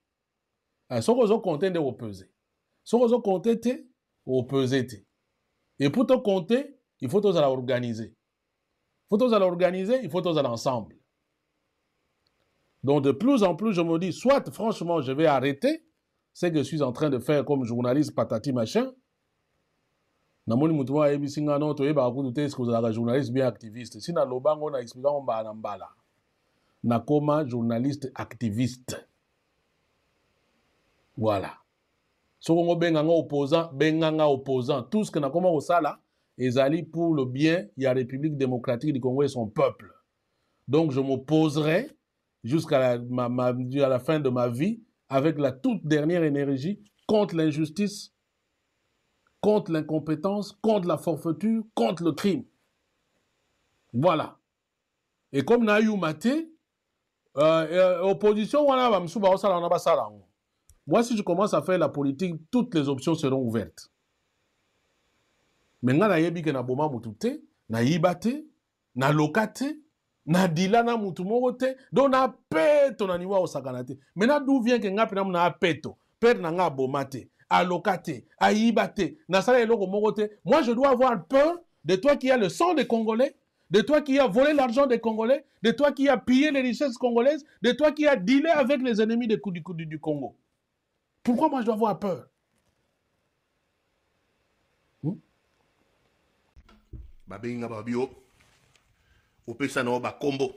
Ce qu'on a compté de peser. Ce qu'on a compté te ou peser te. Et pour te compter, il faut tous organiser. Il faut tous organiser, il faut tous ensemble. Donc de plus en plus, je me dis, soit franchement, je vais arrêter ce que je suis en train de faire comme journaliste patati machin. Namoni mutuwa ebisinga no to eba akudute ce que vous avez journaliste bien activiste. Si na lobango na expliquer on ba na mbala. Na koma journaliste activiste. Voilà. Si on a un opposant, tout ce que nous avons fait là, est pour le bien de la République démocratique du Congo et son peuple. Donc je m'opposerai jusqu'à la fin de ma vie avec la toute dernière énergie contre l'injustice, contre l'incompétence, contre la forfaiture, contre le crime. Voilà. Et comme nous avons maté, opposition, on a moi, si je commence à faire la politique, toutes les options seront ouvertes. Mais na yebi ke na boma mutute, na yibate, na lokate, na dilana mutumorote, donc na peto na niwa osakanate. Maintenant d'où vient que nga pena na peto, père na nga bomate, a lokate, a yibate, na sala eloko morote. Moi, je dois avoir peur de toi qui as le sang des Congolais, de toi qui as volé l'argent des Congolais, de toi qui as pillé les richesses congolaises, de toi qui as dealé avec les ennemis du Congo. Pourquoi moi je dois avoir peur? Babenga babio. Opesa na ba combo.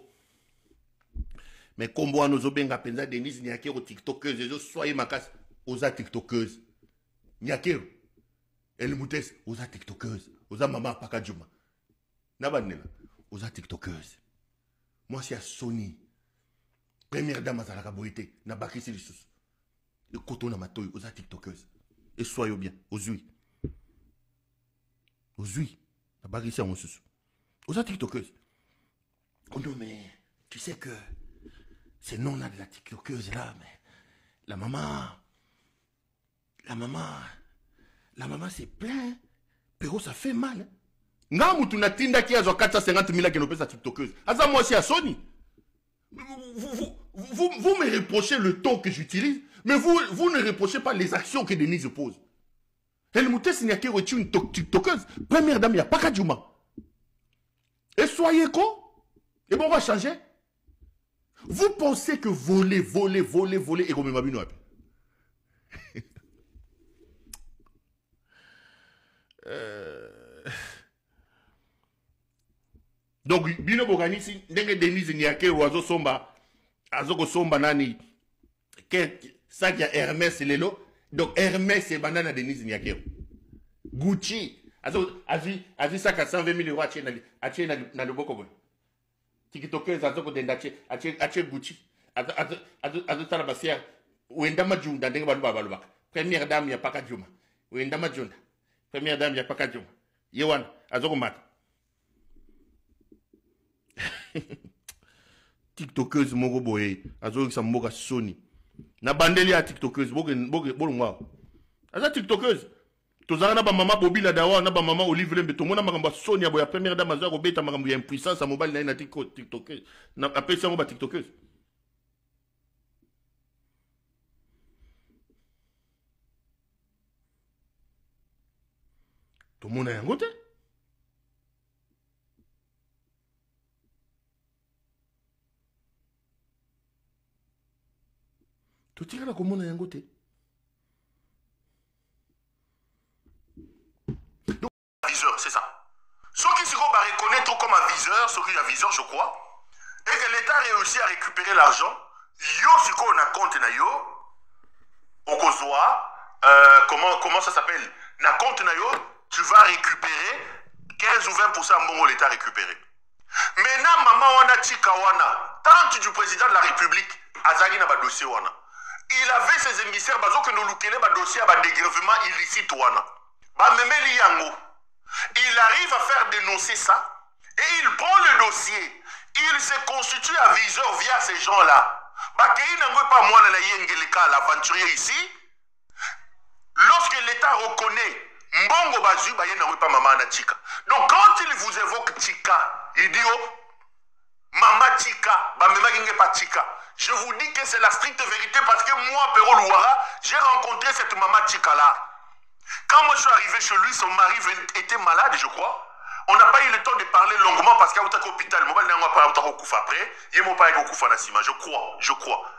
Mais combo à nos obenga penza Denise Nyakero tiktokeuse, je soyez makas oza tiktokeuse. Nyakero. Elle moutes oza tiktokeuse. Oza mama pakajuma. Nabanela oza tiktokeuse. Moi c'est à Sony. Première dame à la boité na bakisi lisusu. Le coton na matoy aux tiktokeuse. Et soyez bien, aux huiles. Aux huiles. La bague ici en sous. Aux tiktokeuse. Oh non, mais tu sais que c'est non là de la tiktokeuse là, mais la maman c'est plein. Pero ça fait mal. Nga mutu na tinda qui a 450 000 qui n'ont pas sa tiktokeuse. Aza moi aussi à Sony. Vous me reprochez le ton que j'utilise, mais vous ne reprochez pas les actions que Denise pose. Elle m'a dit qu'il y a une tiktokeuse. Première dame, il n'y a pas qu'à Djouma. Et soyez quoi? Et bon, on va changer. Vous pensez que voler, et comme Mabino Donc, Bino Bogani, si Denise Nyake ou Azo Somba, Azoko Somba Nani, ça qui a Hermès Lelo, donc Hermès c'est banane Denise Nyake. Gucci, Azi ça 120 000 euros à Tché na le Bokobo. TikTokers Azoko Dendache, Ache Gucci, Azo Talabasia, ou Endama Junda, Dengabaluba. Première dame, il n'y a pas qu'à Juma. Ou Endama Junda. Première dame, il n'y a pas qu'à Juma. Yewan, Azoko Mat. TikTokeuse moko boye azo sa mboka Sony na bandeli ya TikTokeuse bolongwa aza TikTokeuse tozala na ba mama Bobila dawa na ba mama Olive Lembe tomona makambo Sony ya boya première dame azo ko beta makambo ya impuissance mobile na TikTokeuse na apesa mo ba TikTokeuse tomona yango te. Tu tires la commande à un côté. Viseur, c'est ça. Ceux qui se reconnaître comme un viseur, ceux qui sont un viseur, je crois, et que l'État a réussi à récupérer l'argent, yo, ce qu'on a compte na yo, Okozwa, comment ça s'appelle? Na compte na yo, tu vas récupérer 15 ou 20% mbongo l'État récupéré. Maintenant, maman wana tika wana, tante du président de la République, azali na ba dossier wana. Il avait ses émissaires, bazo que nous loukele ba dossier ba dégrèvement illicite wana. Ba memeli yango. Il arrive à faire dénoncer ça et il prend le dossier. Il se constitue aviseur via ces gens-là. Ba kei nango pas moi na yengeleka l'aventurier ici. Lorsque l'État reconnaît Mbongo Bazu, ba nango pas maman na tika. Donc quand il vous évoque tika, il dit oh, Mama Tika, pas Tika. Je vous dis que c'est la stricte vérité parce que moi, Pero Louara, j'ai rencontré cette Mama Tika là. Quand moi je suis arrivé chez lui, son mari était malade, je crois. On n'a pas eu le temps de parler longuement parce qu'il y a un hôpital. Après, il n'y a pas eu je crois.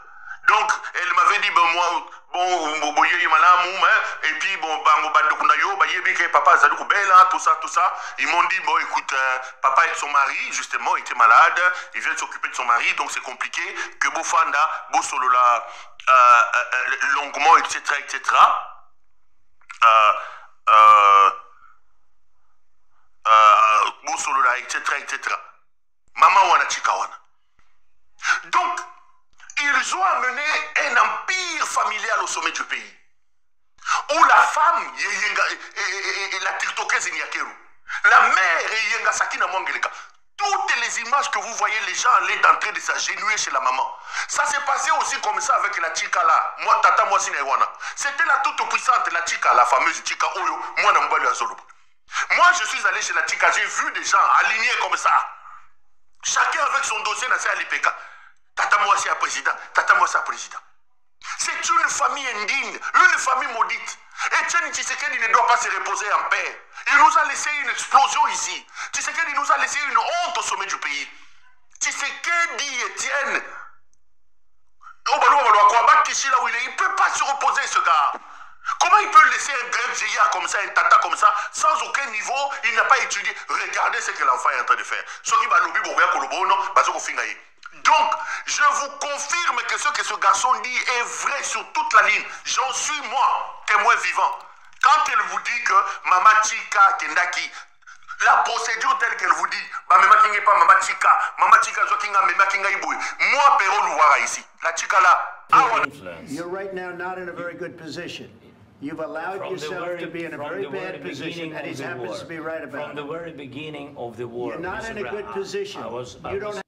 Donc, elle m'avait dit, ben moi, bon, et puis, bon, papa, tout ça. Ils m'ont dit, bon, écoute, papa et son mari, justement, était malade, il vient de s'occuper de son mari, donc c'est compliqué, que Bofanda, Bosolola, longuement, etc., etc. Bosolola, etc., etc. Maman wana chikawana. Donc, ils ont amené un empire familial au sommet du pays. Où la femme, la tiktokeuse Nyakeru, la mère, Sakina Mwangeleka, toutes les images que vous voyez, les gens allaient d'entrée de s'agenouiller chez la maman. Ça s'est passé aussi comme ça avec la Tika là. Moi, Tata Mwasi Naiwana. C'était la toute puissante, la Tika, la fameuse Tika Oyo, moi, Nambalu Azolobo. Moi, je suis allé chez la Tika, j'ai vu des gens alignés comme ça. Chacun avec son dossier dans sa LPK. Tata Mwasi a président, Tata Mwasi a président. C'est une famille indigne, une famille maudite. Etienne Tshisekedi ne doit pas se reposer en paix. Il nous a laissé une explosion ici. Tshisekedi nous a laissé une honte au sommet du pays. Tshisekedi, Etienne, il ne peut pas se reposer, ce gars. Comment il peut laisser un grand vieillard comme ça, un tata comme ça, sans aucun niveau, il n'a pas étudié. Regardez ce que l'enfant est en train de faire. Donc, je vous confirme que ce que ce garçon dit est vrai sur toute la ligne. J'en suis, moi, témoin vivant. Quand elle vous dit que Mama Tika Kendaki, la procédure telle qu'elle vous dit, Mama Tika Zokinga, Mama Kinga Iboui, moi, Pero Louara ici, la Tika là. You're right now not in a very good position. You've allowed yourself to be in a very bad position, and he happens to be right about it. From the very beginning of the war, you're not in a good position. You don't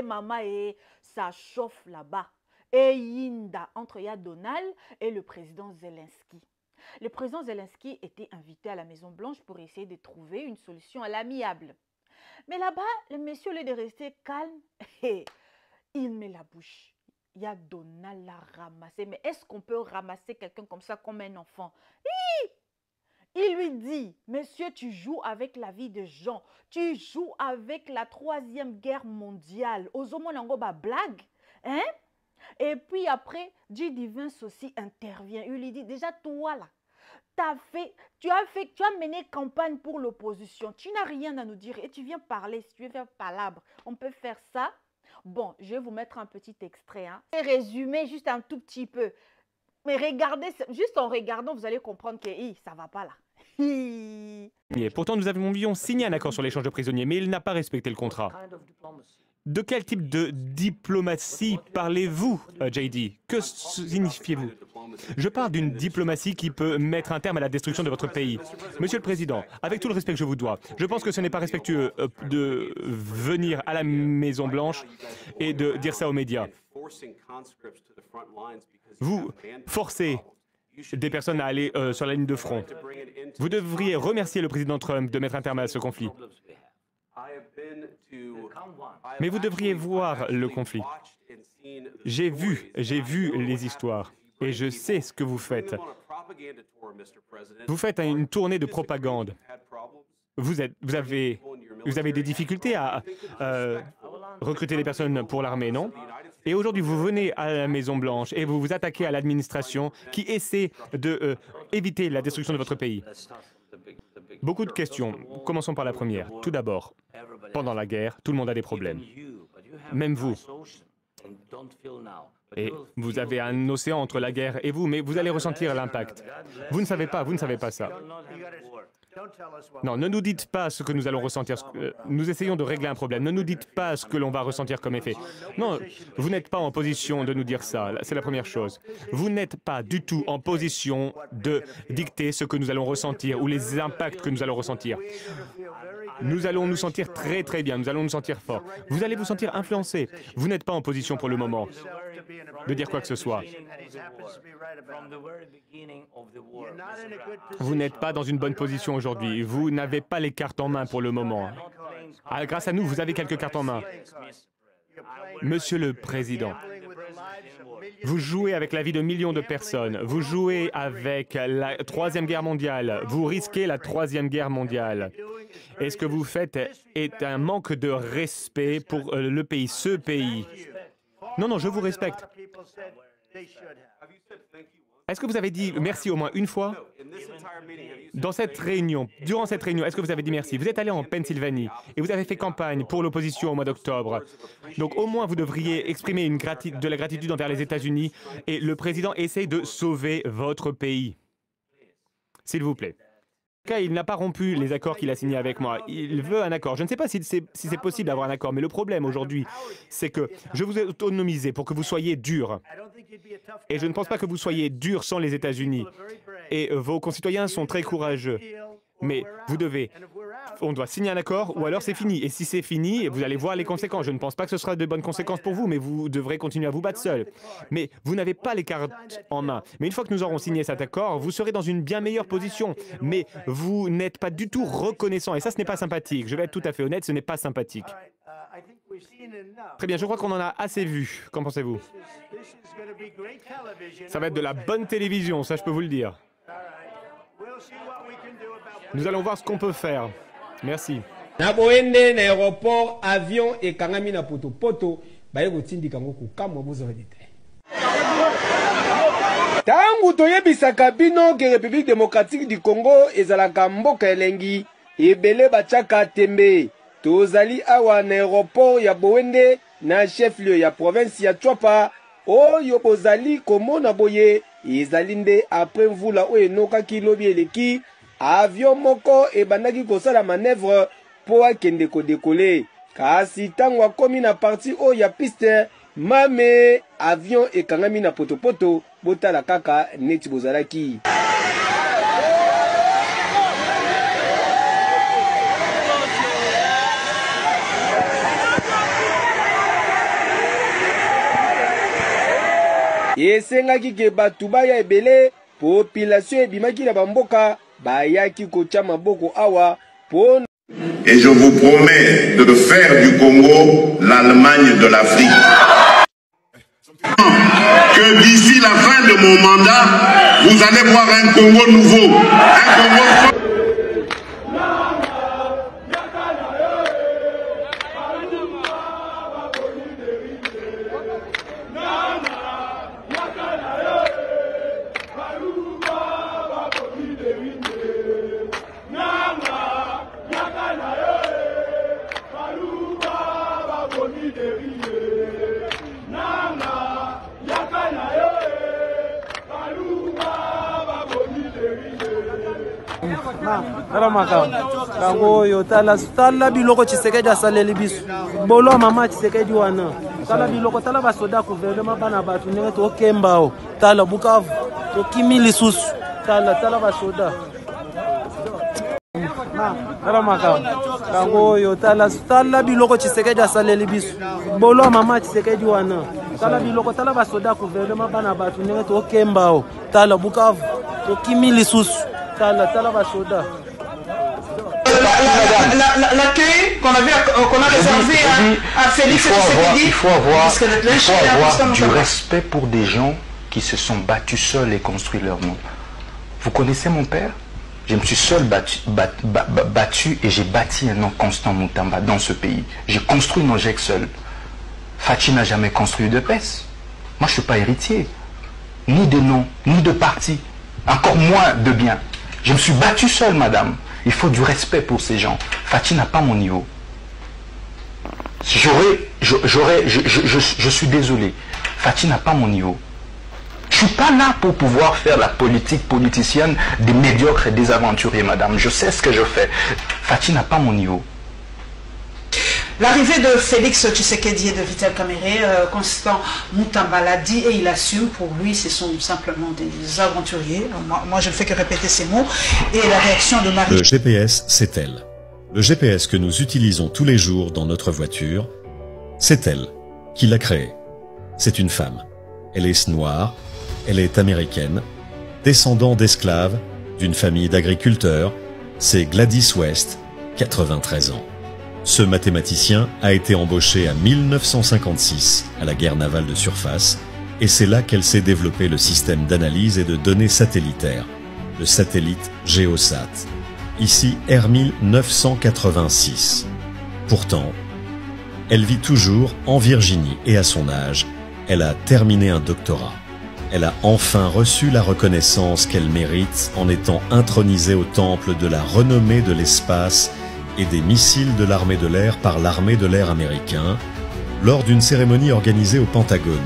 Maman, ça chauffe là-bas. Et Yinda, entre Yad Donald et le président Zelensky. Le président Zelensky était invité à la Maison-Blanche pour essayer de trouver une solution à l'amiable. Mais là-bas, le monsieur, au lieu de rester calme, il met la bouche. Yad Donald l'a ramassé. Mais est-ce qu'on peut ramasser quelqu'un comme ça, comme un enfant? Il lui dit, monsieur, tu joues avec la vie des gens. Tu joues avec la 3e guerre mondiale. Ozomo Nangoba blague. Hein? Et puis après, Dieu divin aussi intervient. Il lui dit, déjà toi là, tu as mené campagne pour l'opposition. Tu n'as rien à nous dire et tu viens parler. Si tu veux faire palabre, on peut faire ça. Bon, je vais vous mettre un petit extrait. Hein. Résumé juste un tout petit peu. Mais regardez, juste en regardant, vous allez comprendre que ça ne va pas là. Pourtant, nous avions signé un accord sur l'échange de prisonniers, mais il n'a pas respecté le contrat. De quel type de diplomatie parlez-vous, JD? Que signifiez-vous? Je parle d'une diplomatie qui peut mettre un terme à la destruction de votre pays. Monsieur le Président, avec tout le respect que je vous dois, je pense que ce n'est pas respectueux de venir à la Maison-Blanche et de dire ça aux médias. Vous forcez des personnes à aller sur la ligne de front. Vous devriez remercier le président Trump de mettre un terme à ce conflit. Mais vous devriez voir le conflit. J'ai vu les histoires et je sais ce que vous faites. Vous faites une tournée de propagande. Vous avez des difficultés à recruter des personnes pour l'armée, non? Et aujourd'hui, vous venez à la Maison-Blanche et vous vous attaquez à l'administration qui essaie d'éviter la destruction de votre pays. Beaucoup de questions. Commençons par la première. Tout d'abord, pendant la guerre, tout le monde a des problèmes. Même vous. Et vous avez un océan entre la guerre et vous, mais vous allez ressentir l'impact. Vous ne savez pas ça. Non, ne nous dites pas ce que nous allons ressentir. Nous essayons de régler un problème. Ne nous dites pas ce que l'on va ressentir comme effet. Non, vous n'êtes pas en position de nous dire ça. C'est la première chose. Vous n'êtes pas du tout en position de dicter ce que nous allons ressentir ou les impacts que nous allons ressentir. Nous allons nous sentir très très bien. Nous allons nous sentir forts. Vous allez vous sentir influencé. Vous n'êtes pas en position pour le moment de dire quoi que ce soit. Vous n'êtes pas dans une bonne position aujourd'hui. Vous n'avez pas les cartes en main pour le moment. Ah, grâce à nous, vous avez quelques cartes en main. Monsieur le Président, vous jouez avec la vie de millions de personnes. Vous jouez avec la Troisième Guerre mondiale. Vous risquez la Troisième Guerre mondiale. Et ce que vous faites est un manque de respect pour le pays, ce pays. Non, non, je vous respecte. Est-ce que vous avez dit merci au moins une fois? Dans cette réunion, durant cette réunion, est-ce que vous avez dit merci? Vous êtes allé en Pennsylvanie et vous avez fait campagne pour l'opposition au mois d'octobre. Donc au moins vous devriez exprimer de la gratitude envers les États-Unis et le président essaye de sauver votre pays. S'il vous plaît. Il n'a pas rompu les accords qu'il a signés avec moi. Il veut un accord. Je ne sais pas si c'est possible d'avoir un accord, mais le problème aujourd'hui, c'est que je vous ai autonomisé pour que vous soyez dur. Et je ne pense pas que vous soyez dur sans les États-Unis. Et vos concitoyens sont très courageux. Mais on doit signer un accord ou alors c'est fini. Et si c'est fini, vous allez voir les conséquences. Je ne pense pas que ce sera de bonnes conséquences pour vous, mais vous devrez continuer à vous battre seul. Mais vous n'avez pas les cartes en main. Mais une fois que nous aurons signé cet accord, vous serez dans une bien meilleure position. Mais vous n'êtes pas du tout reconnaissant. Et ça, ce n'est pas sympathique. Je vais être tout à fait honnête, ce n'est pas sympathique. Très bien, je crois qu'on en a assez vu. Qu'en pensez-vous? Ça va être de la bonne télévision, ça je peux vous le dire. Nous allons voir ce qu'on peut faire. Merci. Naboende na aéroport avion et kangami na poto poto baye kotindika ngo kukamwa bozwa détail. Tangu toyebisaka bino ke République démocratique du Congo ezalaka mboka elengi ebele bachaka tembe. Tozali awa na aéroport ya Bowende na chef-lieu ya province ya Chwapa oyo bozali komona boye ezali nde après mvula oyo enokaki lobi eleki avion moko ebandaki kosala manœuvre po akende kodekole kasi ntango akomi na parti oyo ya piste mame avion ekangami na potopoto botala kaka neti bozalaki. Esengaki ke batu baya ebele population ebimaki na bamboka bayaki kotia maboko awa po. Et je vous promets de faire du Congo l'Allemagne de l'Afrique. Que d'ici la fin de mon mandat, vous allez voir un Congo nouveau, un Congo fort. Kango yo tala biloko Tshisekedi asaleli biso bolo mama Tshisekedi wana tala biloko tala basoda gouvernement bana batu ndenge tokemba o tala Bukavu tokimi lisusu tala basoda tala makao kango yo tala biloko Tshisekedi asaleli biso bolo mama Tshisekedi wana tala biloko tala basoda gouvernement bana batu ndenge tokemba o tala Bukavu tokimi lisusu tala basoda. L'accueil qu'on a réservé à Félix Tshisekedi, il faut avoir du respect pour des gens qui se sont battus seuls et construit leur nom. Vous connaissez mon père? Je me suis seul battu et j'ai bâti un nom constant Moutamba dans ce pays. J'ai construit Nojek seul. Fachi n'a jamais construit de PES. Moi je ne suis pas héritier. Ni de nom, ni de parti. Encore moins de biens. Je me suis battu seul, madame. Il faut du respect pour ces gens. Fachi n'a pas mon niveau. je suis désolé. Fatih n'a pas mon niveau. Je ne suis pas là pour pouvoir faire la politique politicienne des médiocres et des aventuriers, madame. Je sais ce que je fais. Fatih n'a pas mon niveau. L'arrivée de Félix Tshisekedi et de Vital Kamerhe, Constant Mutambala dit et il assume, pour lui ce sont simplement des aventuriers. Moi je ne fais que répéter ces mots. Et la réaction de Marie... Le GPS, c'est elle. Le GPS que nous utilisons tous les jours dans notre voiture, c'est elle qui l'a créé. C'est une femme. Elle est noire, elle est américaine, descendant d'esclaves, d'une famille d'agriculteurs. C'est Gladys West, 93 ans. Ce mathématicien a été embauché en 1956 à la guerre navale de surface et c'est là qu'elle s'est développé le système d'analyse et de données satellitaires, le satellite Géosat. Ici, Hermile 986. Pourtant, elle vit toujours en Virginie et à son âge, elle a terminé un doctorat. Elle a enfin reçu la reconnaissance qu'elle mérite en étant intronisée au temple de la renommée de l'espace et des missiles de l'armée de l'air par l'armée de l'air américain lors d'une cérémonie organisée au Pentagone.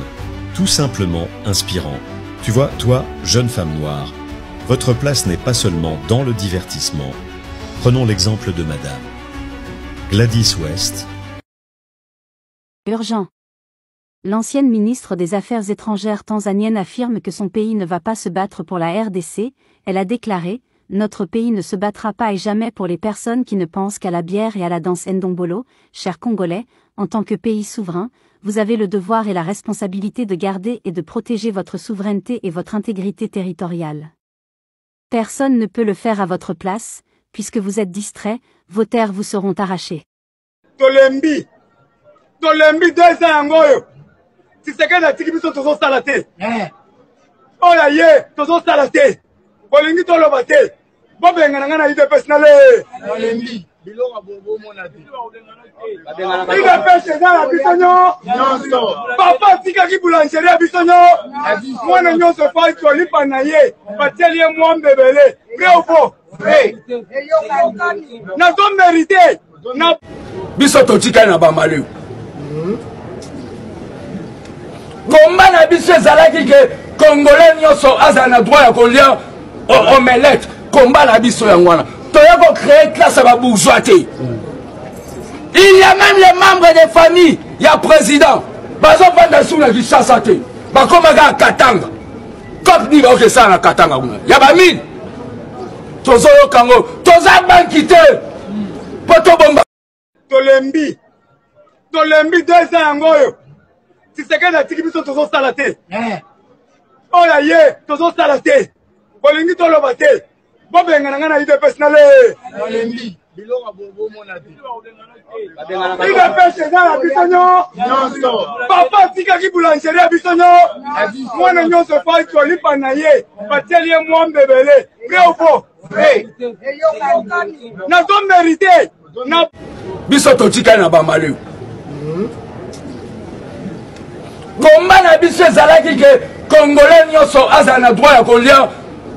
Tout simplement inspirant. Tu vois, toi, jeune femme noire, votre place n'est pas seulement dans le divertissement. Prenons l'exemple de Madame Gladys West. Urgent. L'ancienne ministre des Affaires étrangères tanzanienne affirme que son pays ne va pas se battre pour la RDC. Elle a déclaré: notre pays ne se battra pas et jamais pour les personnes qui ne pensent qu'à la bière et à la danse Ndombolo. Chers Congolais, en tant que pays souverain, vous avez le devoir et la responsabilité de garder et de protéger votre souveraineté et votre intégrité territoriale. Personne ne peut le faire à votre place, puisque vous êtes distrait, vos terres vous seront arrachées. Tolembi 2 ans yangoyo. Tshisekedi atiki biso tozosala te. Oyo ye tozosala te. Bolingi toloba te. Bobenga nanga na UDPS na le. Tolembi biloko bobo mona te. UDPS eza na biso nyonso. Papa atikaki boulangerie ya biso nyonso. Mwana nyonso fai tolipa na ye. Batieli ye mwa mbebele. Vrai ou faux? Nazo mérité. Biso totikali na bamaliu. Komba na biso ezalaki ke Congolais nyonso aza na droit ya kolia omelette. Komba na biso yango wana. Toya ko créer classe ya bourgeois te. Il y a même les membres des familles, il y a président. Bazo vanda sous la Kinshasa te. Bakomaka Katanga. Comme ni ba ça na Katanga kuna. Ya ba mine. Tozo kango, toza banki te. Poto bomba. Tolembi 2 ans yangoyo. Tshisekedi atiki biso tozosala te. Oyo ye tozosala te. Bolingi toloba te. Bobenga nanga na UDPS na le. Tolembi biloko bobo mona te. UDPS eza na biso nyonso. Papa atikaki boulangerie ya biso nyonso. Mwana nyonso fai tolipa na ye. Batieli ye mwa mbebele. Vrai ou faux? Nazo mérité. Biso totikali na bamaliu. Komba na biso ezalaki ke Congolais nyonso aza na droit ya kolia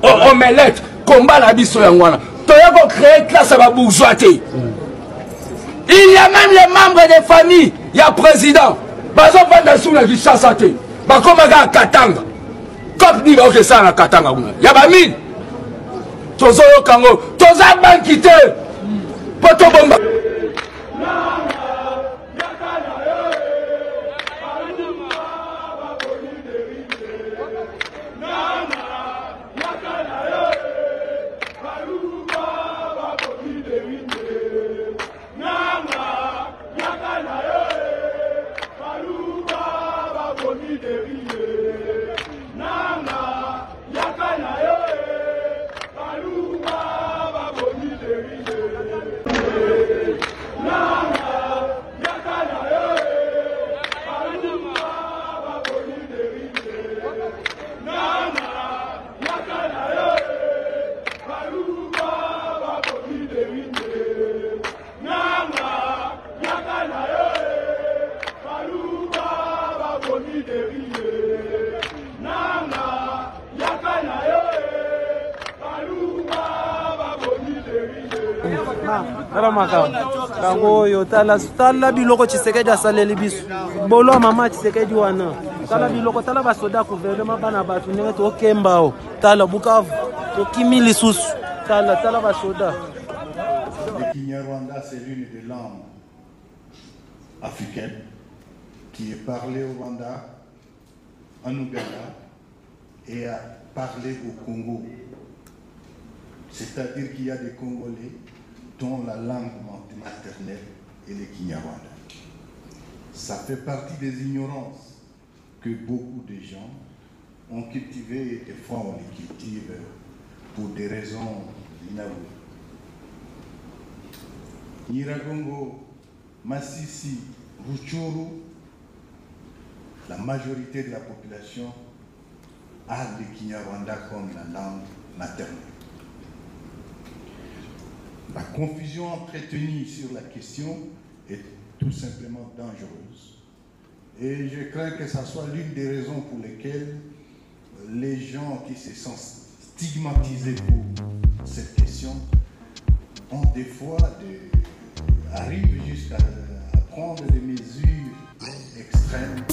omelette. Komba na biso yango wana. Toya ko créer classe ya bourgeois te. Il y a même les membres des familles, il y a président. Bazo vanda sous la Kinshasa te. Bakomaka Katanga. Comme ni ba ça na Katanga kuna. Ya ba mine. Tozo kango, toza banki te. Poto bomba. tala makambo yango oyo tala biloko Tshisekedi asaleli biso bolo mama Tshisekedi wana tala biloko tala basoda gouvernement bana batu ndenge tokemba tala Bukavu tokimi lisusu tala basoda. Le Kinyarwanda, c'est l'une des langues africaines qui est parlée au Rwanda, en Ouganda et parlée au Congo. C'est-à-dire qu'il y a des Congolais dont la langue maternelle est le Kinyarwanda. Ça fait partie des ignorances que beaucoup de gens ont cultivées et des fois on les cultive pour des raisons inavouées. Nyiragongo, Massissi, Rutshuru, la majorité de la population a le Kinyarwanda comme la langue maternelle. La confusion entretenue sur la question est tout simplement dangereuse. Et je crains que ce soit l'une des raisons pour lesquelles les gens qui se sentent stigmatisés pour cette question ont des fois arrivent jusqu'à prendre des mesures extrêmes